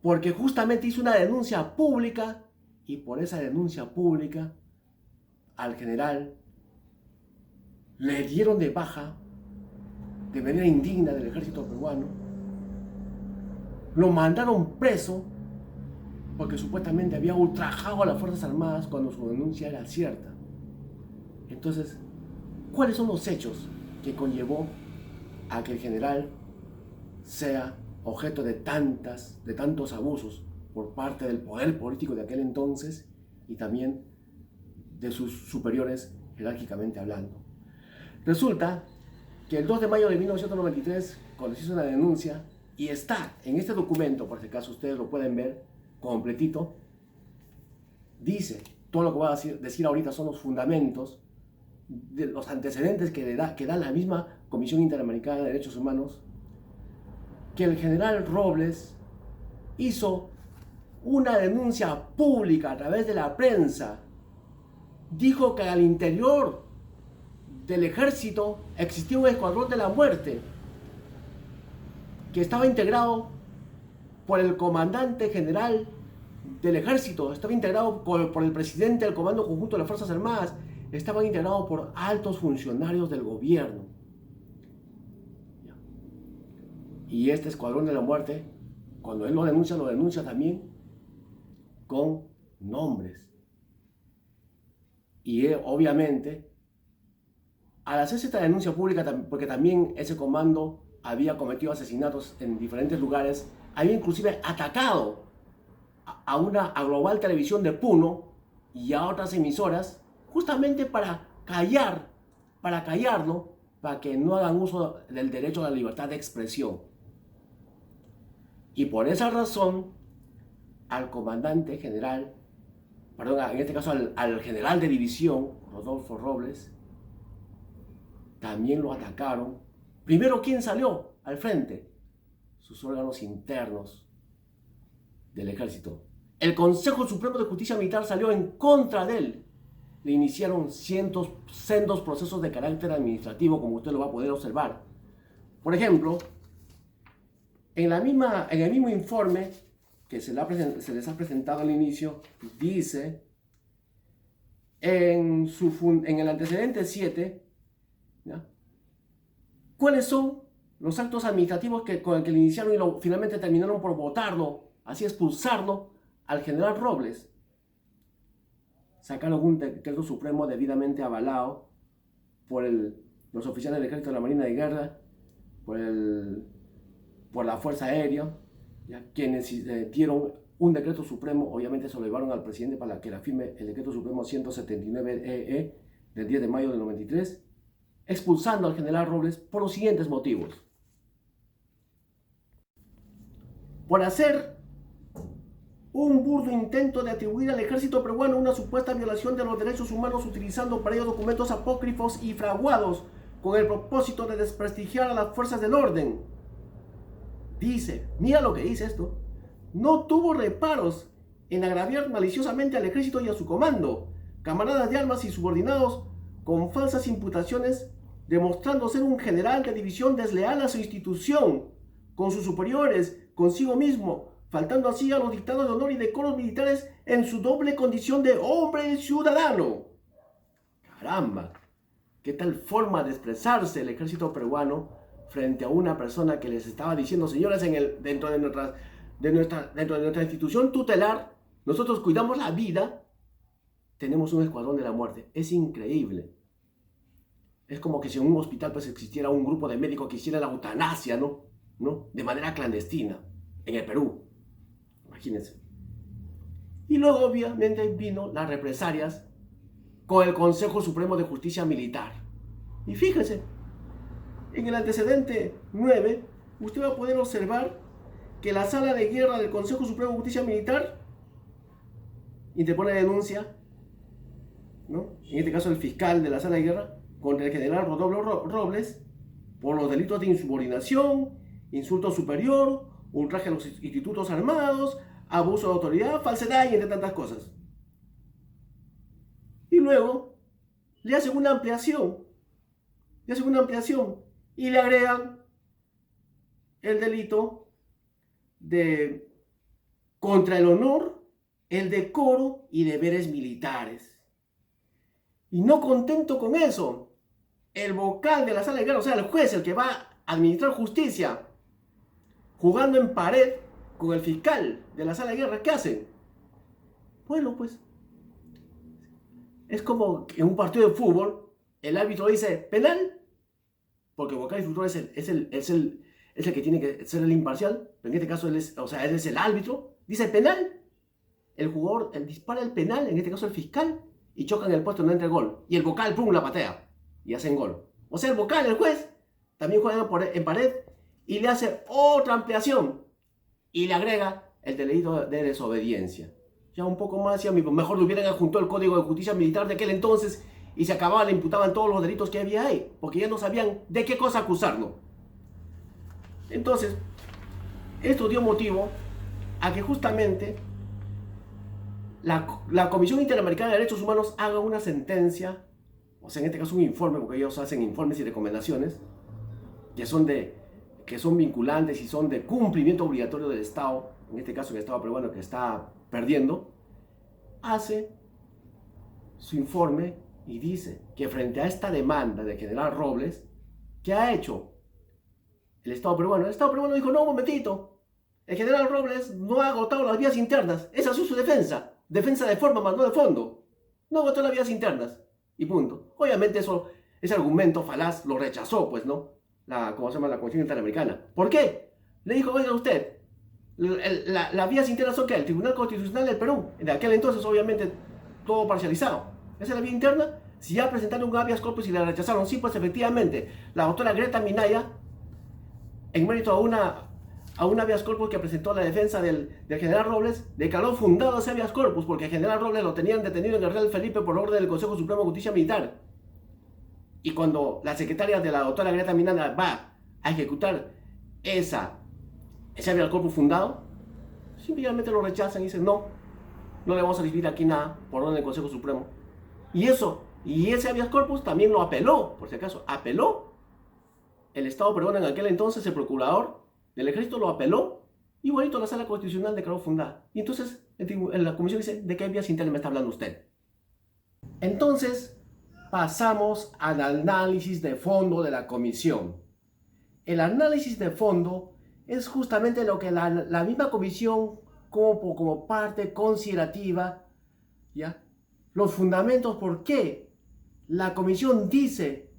Porque justamente hizo una denuncia pública y por esa denuncia pública al general le dieron de baja de manera indigna del ejército peruano, lo mandaron preso porque supuestamente había ultrajado a las Fuerzas Armadas cuando su denuncia era cierta. Entonces, ¿cuáles son los hechos que conllevó a que el general sea objeto de tantos abusos por parte del poder político de aquel entonces y también de sus superiores jerárquicamente hablando? Resulta que el 2 de mayo de 1993, cuando se hizo una denuncia, y está en este documento, por si acaso ustedes lo pueden ver completito, dice, todo lo que voy a decir ahorita son los fundamentos, de los antecedentes que da la misma Comisión Interamericana de Derechos Humanos, que el general Robles hizo una denuncia pública a través de la prensa. Dijo que al interior del ejército existía un escuadrón de la muerte que estaba integrado por el comandante general del ejército, estaba integrado por el presidente del Comando Conjunto de las Fuerzas Armadas, estaban integrados por altos funcionarios del gobierno. Y este escuadrón de la muerte, cuando él lo denuncia también con nombres. Y obviamente, al hacerse esta denuncia pública, porque también ese comando había cometido asesinatos en diferentes lugares, había inclusive atacado a Global Televisión de Puno y a otras emisoras, justamente para callarlo, para que no hagan uso del derecho a la libertad de expresión. Y por esa razón, al comandante general, en este caso al general de división, Rodolfo Robles, también lo atacaron. Primero, ¿quién salió al frente? Sus órganos internos del ejército. El Consejo Supremo de Justicia Militar salió en contra de él. Le iniciaron sendos procesos de carácter administrativo, como usted lo va a poder observar. Por ejemplo, en el mismo informe que se les ha presentado al inicio, dice en el antecedente 7, ¿ya?, cuáles son los actos administrativos con el que le iniciaron y finalmente terminaron por votarlo, así expulsarlo al general Robles. Sacaron un decreto supremo debidamente avalado por los oficiales del Ejército de la Marina de Guerra, por la Fuerza Aérea, ¿ya?, quienes dieron un decreto supremo. Obviamente se lo llevaron al presidente para que la firme el decreto supremo 179-EE del 10 de mayo del 93, expulsando al general Robles por los siguientes motivos: por hacer un burdo intento de atribuir al ejército peruano una supuesta violación de los derechos humanos, utilizando para ello documentos apócrifos y fraguados con el propósito de desprestigiar a las fuerzas del orden. Dice, mira lo que dice esto: no tuvo reparos en agraviar maliciosamente al ejército y a su comando, camaradas de armas y subordinados, con falsas imputaciones, demostrando ser un general de división desleal a su institución, con sus superiores, consigo mismo, faltando así a los dictados de honor y decoros militares en su doble condición de hombre ciudadano. Caramba, qué tal forma de expresarse el ejército peruano frente a una persona que les estaba diciendo: señores, dentro de nuestra institución tutelar, nosotros cuidamos la vida, tenemos un escuadrón de la muerte. Es increíble. Es como que si en un hospital pues existiera un grupo de médicos que hiciera la eutanasia, ¿no? De manera clandestina, en el Perú. Imagínense. Y luego obviamente vino las represalias con el Consejo Supremo de Justicia Militar. Y fíjense, en el antecedente 9, usted va a poder observar que la Sala de Guerra del Consejo Supremo de Justicia Militar interpone denuncia, ¿no?, en este caso el fiscal de la Sala de Guerra, contra el general Rodolfo Robles por los delitos de insubordinación, insulto superior, ultraje a los institutos armados, abuso de autoridad, falsedad y entre tantas cosas. Y luego le hacen una ampliación, y le agregan el delito de contra el honor, el decoro y deberes militares. Y no contento con eso, el vocal de la Sala de Guerra, o sea, el juez, el que va a administrar justicia, jugando en pared con el fiscal de la Sala de Guerra, ¿qué hacen? Bueno, pues es como en un partido de fútbol, el árbitro dice penal, porque el vocal instructor es el que tiene que ser el imparcial, pero en este caso él es el árbitro, dice penal, el jugador dispara el penal, en este caso el fiscal, y choca en el puesto, no entra el gol, y el vocal, pum, la patea, y hacen gol. O sea, el vocal, el juez, también juega en pared y le hace otra ampliación y le agrega el delito de desobediencia. Ya un poco más, ya mejor le hubieran adjuntado el Código de Justicia Militar de aquel entonces y se acababan, le imputaban todos los delitos que había ahí, porque ya no sabían de qué cosa acusarlo. Entonces, esto dio motivo a que justamente la Comisión Interamericana de Derechos Humanos haga una sentencia, o sea, en este caso un informe, porque ellos hacen informes y recomendaciones que son vinculantes y son de cumplimiento obligatorio del Estado, en este caso el Estado peruano que está perdiendo, hace su informe y dice que frente a esta demanda del general Robles, ¿qué ha hecho el Estado peruano? El Estado peruano dijo, no, un momentito, el general Robles no ha agotado las vías internas, esa es su defensa de forma más no de fondo, no agotó las vías internas, y punto. Obviamente ese argumento falaz lo rechazó, pues, ¿no? La Comisión Interamericana. ¿Por qué? Le dijo, oiga usted, las vías internas son ¿qué? El Tribunal Constitucional del Perú, de aquel entonces obviamente todo parcializado. Esa es la vía interna. Si ya presentaron un habeas corpus y la rechazaron, sí, pues efectivamente, la doctora Greta Minaya, en mérito a un habeas corpus que presentó la defensa del general Robles, declaró fundado ese habeas corpus porque el general Robles lo tenían detenido en el Real Felipe por orden del Consejo Supremo de Justicia Militar. Y cuando la secretaria de la doctora Greta Minaya va a ejecutar ese habeas corpus fundado, simplemente lo rechazan y dicen no le vamos a recibir aquí nada por orden del Consejo Supremo. Y ese habeas corpus también lo apeló, por si acaso, apeló el Estado peruano en aquel entonces, el procurador del ejército lo apeló, igualito la Sala Constitucional declaró fundada. Y entonces la comisión dice, ¿de qué vías internas me está hablando usted? Entonces pasamos al análisis de fondo de la comisión. El análisis de fondo es justamente lo que la misma comisión, como parte considerativa, ¿ya? Los fundamentos por qué la comisión dice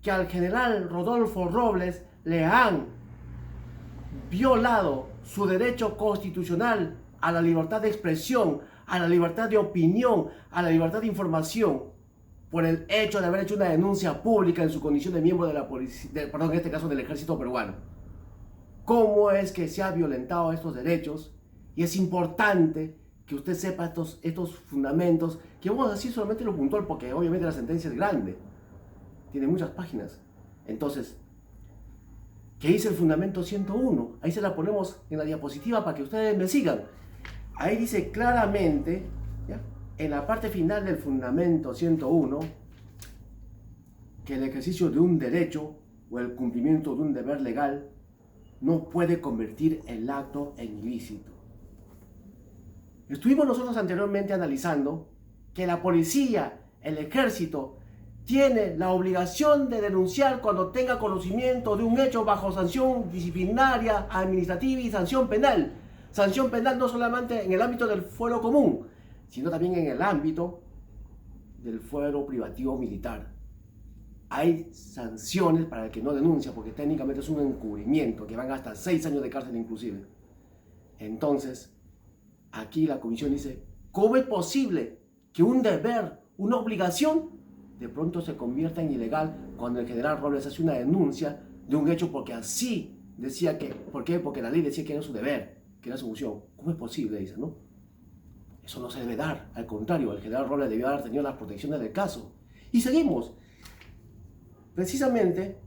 que al general Rodolfo Robles le han violado su derecho constitucional a la libertad de expresión, a la libertad de opinión, a la libertad de información, por el hecho de haber hecho una denuncia pública en su condición de miembro de la policía, en este caso del ejército peruano. ¿Cómo es que se ha violentado estos derechos? Y es importante que usted sepa estos fundamentos, que vamos a decir solamente lo puntual, porque obviamente la sentencia es grande, tiene muchas páginas. Entonces, ¿qué dice el fundamento 101? Ahí se la ponemos en la diapositiva para que ustedes me sigan. Ahí dice claramente, ¿ya?, en la parte final del fundamento 101, que el ejercicio de un derecho o el cumplimiento de un deber legal no puede convertir el acto en ilícito. Estuvimos nosotros anteriormente analizando que la policía, el ejército, tiene la obligación de denunciar cuando tenga conocimiento de un hecho bajo sanción disciplinaria, administrativa y sanción penal. Sanción penal no solamente en el ámbito del fuero común, sino también en el ámbito del fuero privativo militar. Hay sanciones para el que no denuncia, porque técnicamente es un encubrimiento, que van hasta 6 años de cárcel inclusive. Entonces, aquí la comisión dice, ¿cómo es posible que un deber, una obligación, de pronto se convierta en ilegal cuando el general Robles hace una denuncia de un hecho porque así decía que, ¿por qué? Porque la ley decía que era su deber, que era su función? ¿Cómo es posible? Dice, ¿no? Eso no se debe dar, al contrario, el general Robles debió haber tenido las protecciones del caso. Y seguimos. Precisamente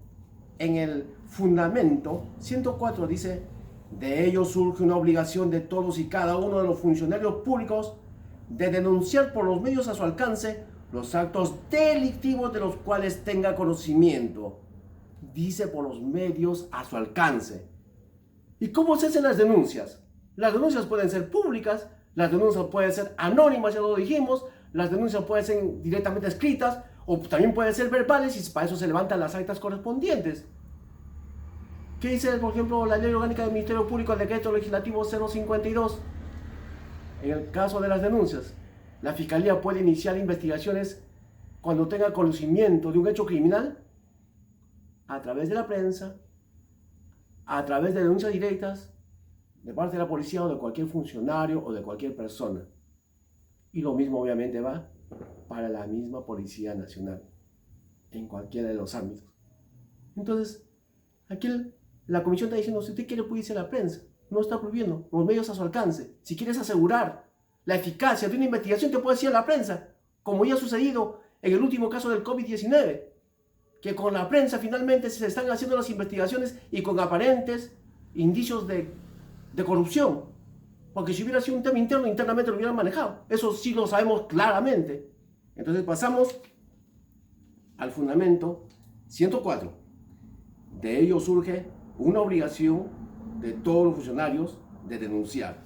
en el fundamento 104 dice, de ello surge una obligación de todos y cada uno de los funcionarios públicos de denunciar por los medios a su alcance los actos delictivos de los cuales tenga conocimiento. Dice por los medios a su alcance. ¿Y cómo se hacen las denuncias? Las denuncias pueden ser públicas, las denuncias pueden ser anónimas, ya lo dijimos, las denuncias pueden ser directamente escritas, o también pueden ser verbales y para eso se levantan las actas correspondientes. ¿Qué dice, por ejemplo, la Ley Orgánica del Ministerio Público, el Decreto Legislativo 052? En el caso de las denuncias, la Fiscalía puede iniciar investigaciones cuando tenga conocimiento de un hecho criminal a través de la prensa, a través de denuncias directas de parte de la policía o de cualquier funcionario o de cualquier persona. Y lo mismo obviamente va para la misma Policía Nacional, en cualquiera de los ámbitos. Entonces, Aquí la comisión está diciendo, si usted quiere puede irse a la prensa, no está prohibiendo, los medios a su alcance. Si quieres asegurar la eficacia de una investigación, te puedes ir a la prensa, como ya ha sucedido en el último caso del COVID-19, que con la prensa finalmente se están haciendo las investigaciones y con aparentes indicios de corrupción. Porque si hubiera sido un tema interno, internamente lo hubieran manejado. Eso sí lo sabemos claramente. Entonces pasamos al fundamento 104. De ello surge una obligación de todos los funcionarios de denunciar.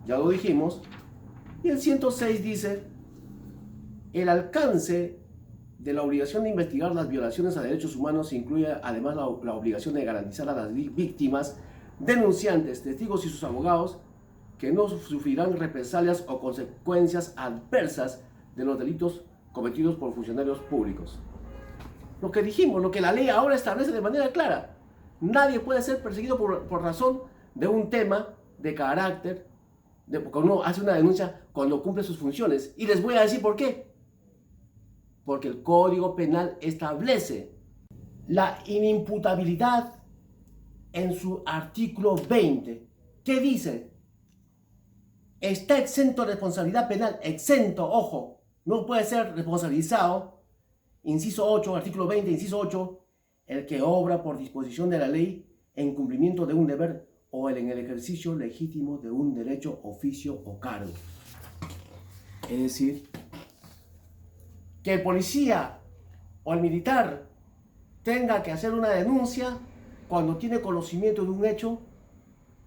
Ya lo dijimos. Y el 106 dice, el alcance de la obligación de investigar las violaciones a derechos humanos incluye además la obligación de garantizar a las víctimas, denunciantes, testigos y sus abogados que no sufrirán represalias o consecuencias adversas de los delitos cometidos por funcionarios públicos. Lo que dijimos, lo que la ley ahora establece de manera clara. Nadie puede ser perseguido por razón de un tema de carácter, porque uno hace una denuncia cuando cumple sus funciones. Y les voy a decir por qué. Porque el Código Penal establece la inimputabilidad en su artículo 20. ¿Qué dice? Está exento de responsabilidad penal, exento, ojo, no puede ser responsabilizado. Inciso 8, artículo 20, inciso 8, el que obra por disposición de la ley en cumplimiento de un deber o en el ejercicio legítimo de un derecho, oficio o cargo. Es decir, que el policía o el militar tenga que hacer una denuncia cuando tiene conocimiento de un hecho,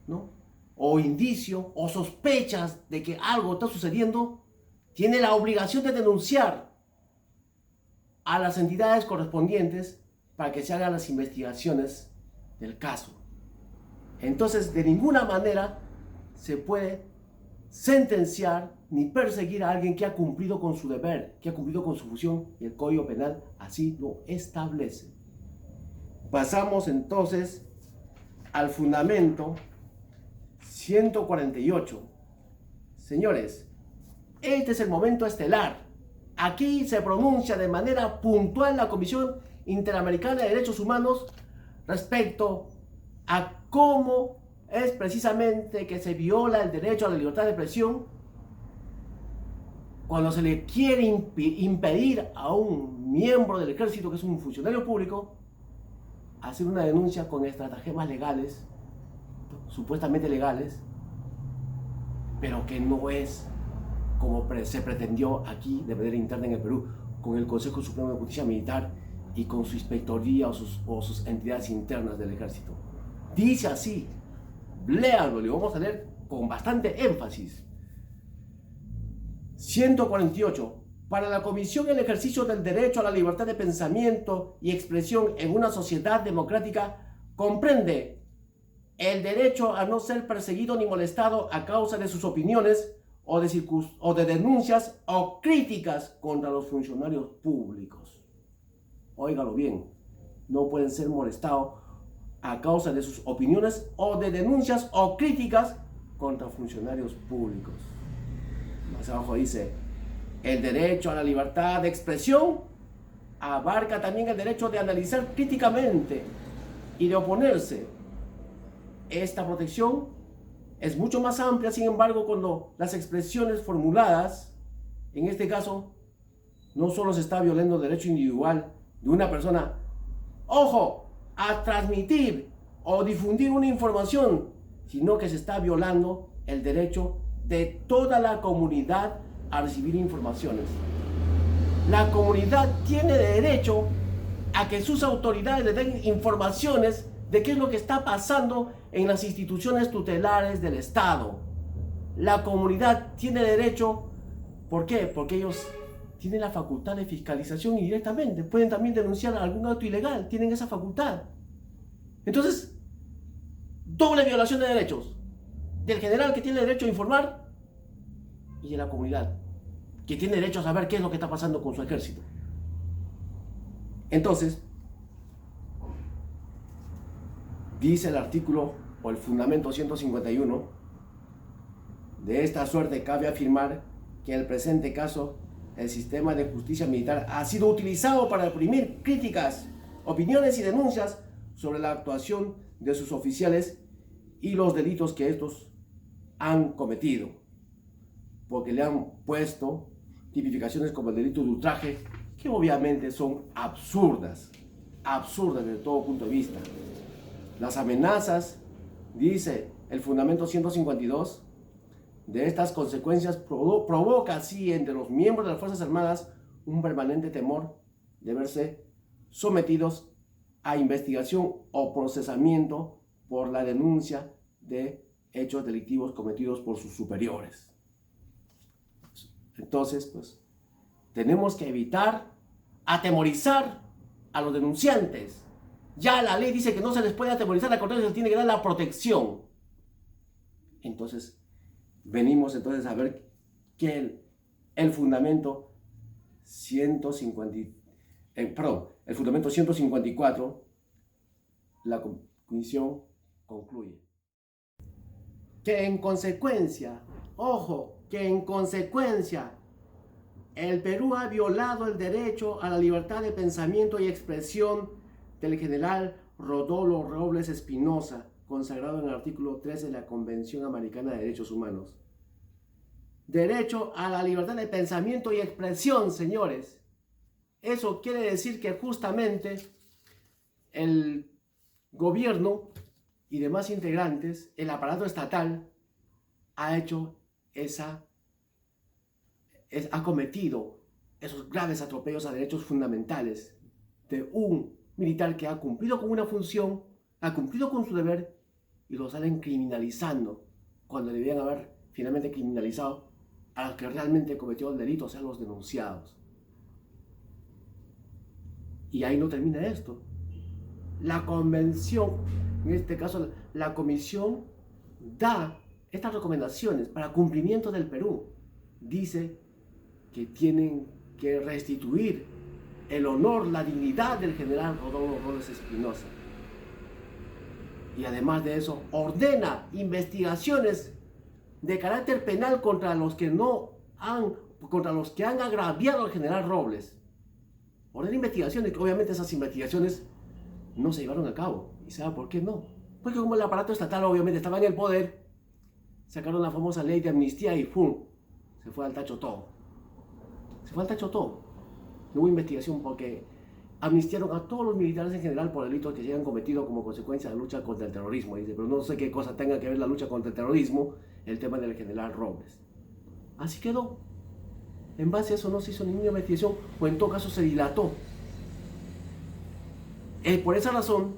¿no?, o indicio, o sospechas de que algo está sucediendo, tiene la obligación de denunciar a las entidades correspondientes para que se hagan las investigaciones del caso. Entonces, de ninguna manera se puede sentenciar ni perseguir a alguien que ha cumplido con su deber, que ha cumplido con su función, y el Código Penal así lo establece. Pasamos entonces al fundamento 148. Señores, este es el momento estelar. Aquí se pronuncia de manera puntual la Comisión Interamericana de Derechos Humanos respecto a cómo es precisamente que se viola el derecho a la libertad de expresión cuando se le quiere impedir a un miembro del ejército, que es un funcionario público, hacer una denuncia con estratagemas legales, supuestamente legales, pero que no es como se pretendió aquí de manera interna en el Perú, con el Consejo Supremo de Justicia Militar y con su inspectoría o sus entidades internas del ejército. Dice así, léanlo, le vamos a leer con bastante énfasis. 148. Para la Comisión, el ejercicio del derecho a la libertad de pensamiento y expresión en una sociedad democrática comprende el derecho a no ser perseguido ni molestado a causa de sus opiniones o de denuncias o críticas contra los funcionarios públicos. Óigalo bien, no pueden ser molestados a causa de sus opiniones o de denuncias o críticas contra funcionarios públicos. Más abajo dice, el derecho a la libertad de expresión abarca también el derecho de analizar críticamente y de oponerse. Esta protección es mucho más amplia, sin embargo, cuando las expresiones formuladas, en este caso, no solo se está violando el derecho individual de una persona, ojo, a transmitir o difundir una información, sino que se está violando el derecho de toda la comunidad a recibir informaciones. La comunidad tiene derecho a que sus autoridades le den informaciones de qué es lo que está pasando en las instituciones tutelares del Estado. La comunidad tiene derecho, ¿por qué? Porque ellos tienen la facultad de fiscalización y directamente pueden también denunciar algún acto ilegal, tienen esa facultad. Entonces, doble violación de derechos, del general que tiene derecho a informar y de la comunidad que tiene derecho a saber qué es lo que está pasando con su ejército. Entonces, dice el artículo o el fundamento 151, de esta suerte cabe afirmar que en el presente caso el sistema de justicia militar ha sido utilizado para reprimir críticas, opiniones y denuncias sobre la actuación de sus oficiales y los delitos que estos han cometido, porque le han puesto tipificaciones como el delito de ultraje, que obviamente son absurdas desde todo punto de vista. Las amenazas, dice el fundamento 152, de estas consecuencias provoca así entre los miembros de las Fuerzas Armadas un permanente temor de verse sometidos a investigación o procesamiento por la denuncia de hechos delictivos cometidos por sus superiores. Entonces, pues, tenemos que evitar atemorizar a los denunciantes. Ya la ley dice que no se les puede atemorizar, al contrario, se les tiene que dar la protección. Entonces, venimos entonces a ver que el fundamento 154, la comisión concluye que en consecuencia, ojo, que en consecuencia, el Perú ha violado el derecho a la libertad de pensamiento y expresión del general Rodolfo Robles Espinosa, consagrado en el artículo 3 de la Convención Americana de Derechos Humanos. Derecho a la libertad de pensamiento y expresión, señores. Eso quiere decir que justamente el gobierno y demás integrantes, el aparato estatal, ha cometido esos graves atropellos a derechos fundamentales de un militar que ha cumplido con una función, ha cumplido con su deber, y lo salen criminalizando cuando debían haber finalmente criminalizado a los que realmente cometió el delito, o sea, los denunciados. Y ahí no termina esto. La convención, en este caso la comisión, da estas recomendaciones para cumplimiento del Perú. Dice que tienen que restituir el honor, la dignidad del general Rodolfo Robles Espinosa. Y además de eso, ordena investigaciones de carácter penal contra los que han agraviado al general Robles. Ordena investigaciones, que obviamente esas investigaciones no se llevaron a cabo. ¿Y sabe por qué no? Porque como el aparato estatal obviamente estaba en el poder, sacaron la famosa ley de amnistía y ¡pum! Se fue al tacho todo. Se fue al tacho todo. No hubo investigación porque amnistiaron a todos los militares en general por delitos que se hayan cometido como consecuencia de la lucha contra el terrorismo. Dice, pero no sé qué cosa tenga que ver la lucha contra el terrorismo, el tema del general Robles. Así quedó. En base a eso no se hizo ninguna investigación, o en todo caso se dilató. Por esa razón,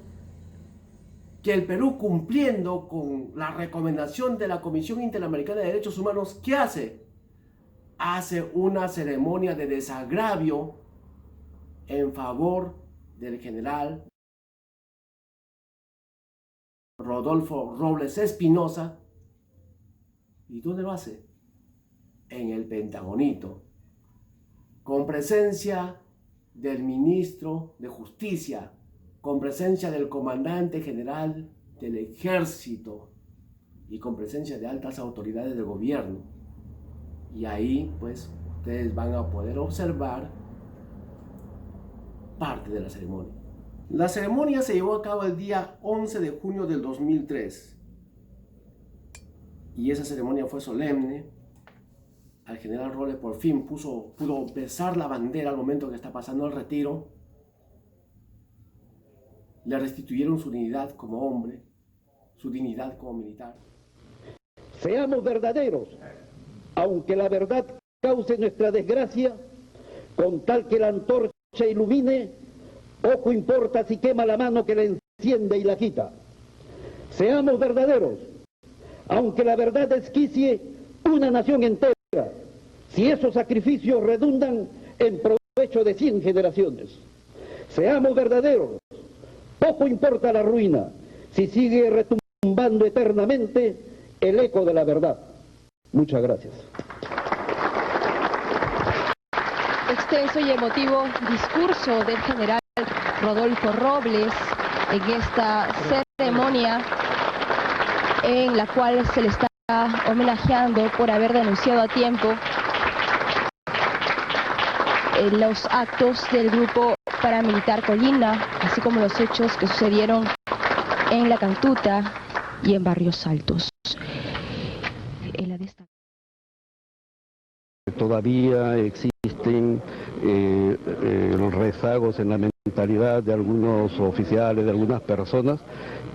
que el Perú, cumpliendo con la recomendación de la Comisión Interamericana de Derechos Humanos, ¿qué hace? Hace una ceremonia de desagravio en favor del general Rodolfo Robles Espinosa. ¿Y dónde lo hace? En el Pentagonito, con presencia del ministro de Justicia, con presencia del comandante general del Ejército y con presencia de altas autoridades del gobierno. Y ahí, pues, ustedes van a poder observar parte de la ceremonia. La ceremonia se llevó a cabo el día 11 de junio del 2003. Y esa ceremonia fue solemne. Al general Robles por fin pudo besar la bandera al momento que está pasando el retiro. Le restituyeron su dignidad como hombre, su dignidad como militar. Seamos verdaderos, aunque la verdad cause nuestra desgracia, con tal que la antorcha ilumine, poco importa si quema la mano que la enciende y la quita. Seamos verdaderos, aunque la verdad desquicie una nación entera, si esos sacrificios redundan en provecho de 100 generaciones. Seamos verdaderos, poco importa la ruina, si sigue retumbando eternamente el eco de la verdad. Muchas gracias. Extenso y emotivo discurso del general Rodolfo Robles en esta ceremonia en la cual se le está homenajeando por haber denunciado a tiempo los actos del grupo paramilitar Colina, así como los hechos que sucedieron en La Cantuta y en Barrios Altos. Todavía existen los rezagos en la mentalidad de algunos oficiales, de algunas personas,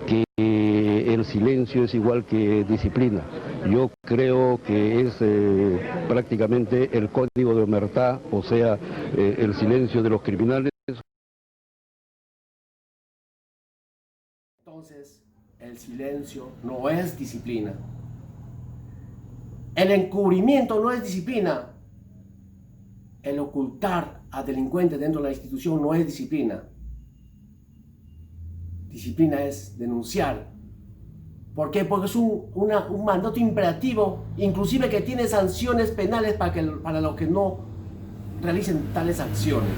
que el silencio es igual que disciplina. Yo creo que es prácticamente el código de omertá, o sea, el silencio de los criminales. Entonces, el silencio no es disciplina. El encubrimiento no es disciplina. El ocultar a delincuentes dentro de la institución no es disciplina. Disciplina es denunciar. ¿Por qué? Porque es un mandato imperativo, inclusive que tiene sanciones penales para los que no realicen tales acciones.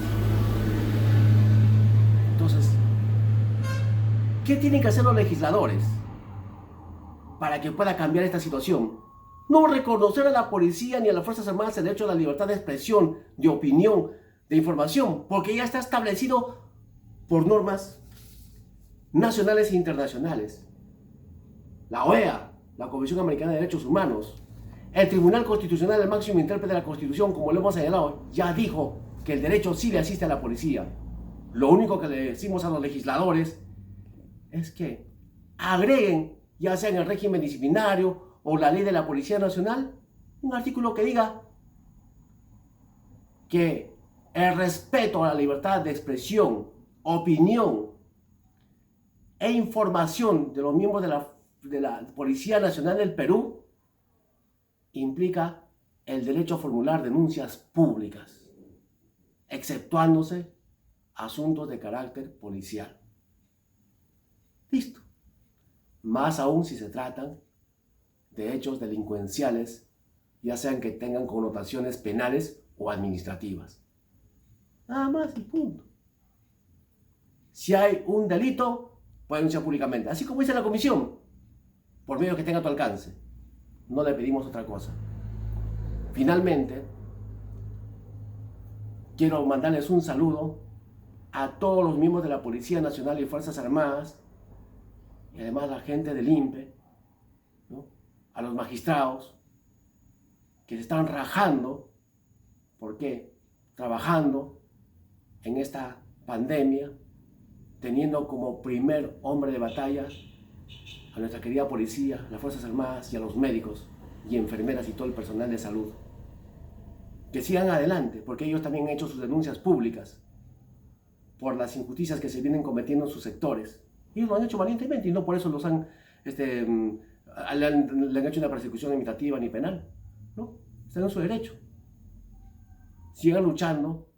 Entonces, ¿qué tienen que hacer los legisladores para que pueda cambiar esta situación? No reconocer a la policía ni a las Fuerzas Armadas el derecho a la libertad de expresión, de opinión, de información, porque ya está establecido por normas nacionales e internacionales. La OEA, la Convención Americana de Derechos Humanos, el Tribunal Constitucional, el máximo intérprete de la Constitución, como lo hemos señalado, ya dijo que el derecho sí le asiste a la policía. Lo único que le decimos a los legisladores es que agreguen, ya sea en el régimen disciplinario o la ley de la Policía Nacional, un artículo que diga que el respeto a la libertad de expresión, opinión e información de los miembros de la Policía Nacional del Perú implica el derecho a formular denuncias públicas, exceptuándose asuntos de carácter policial. Listo. Más aún si se tratan de hechos delincuenciales, ya sean que tengan connotaciones penales o administrativas. Nada más y punto. Si hay un delito, puede denunciar públicamente. Así como dice la comisión, por medio que tenga a tu alcance. No le pedimos otra cosa. Finalmente, quiero mandarles un saludo a todos los miembros de la Policía Nacional y Fuerzas Armadas, y además a la gente del INPE, ¿no? A los magistrados, que se están rajando. ¿Por qué? Trabajando en esta pandemia, teniendo como primer hombre de batalla a nuestra querida policía, las Fuerzas Armadas y a los médicos y enfermeras y todo el personal de salud. Que sigan adelante, porque ellos también han hecho sus denuncias públicas por las injusticias que se vienen cometiendo en sus sectores. Ellos lo han hecho valientemente y no por eso los han, le han hecho una persecución administrativa ni penal, ¿no? Están en su derecho. Sigan luchando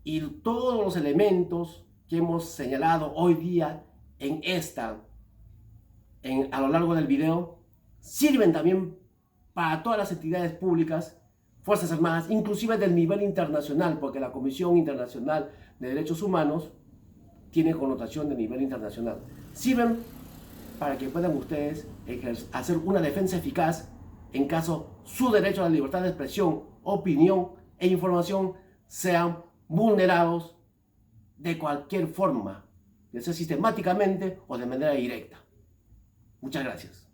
y todos los elementos que hemos señalado hoy día a lo largo del video sirven también para todas las entidades públicas, Fuerzas Armadas, inclusive del nivel internacional, porque la Comisión Internacional de Derechos Humanos tiene connotación de nivel internacional. Sirven para que puedan ustedes hacer una defensa eficaz en caso su derecho a la libertad de expresión, opinión e información sean vulnerados de cualquier forma, ya sea sistemáticamente o de manera directa. Muchas gracias.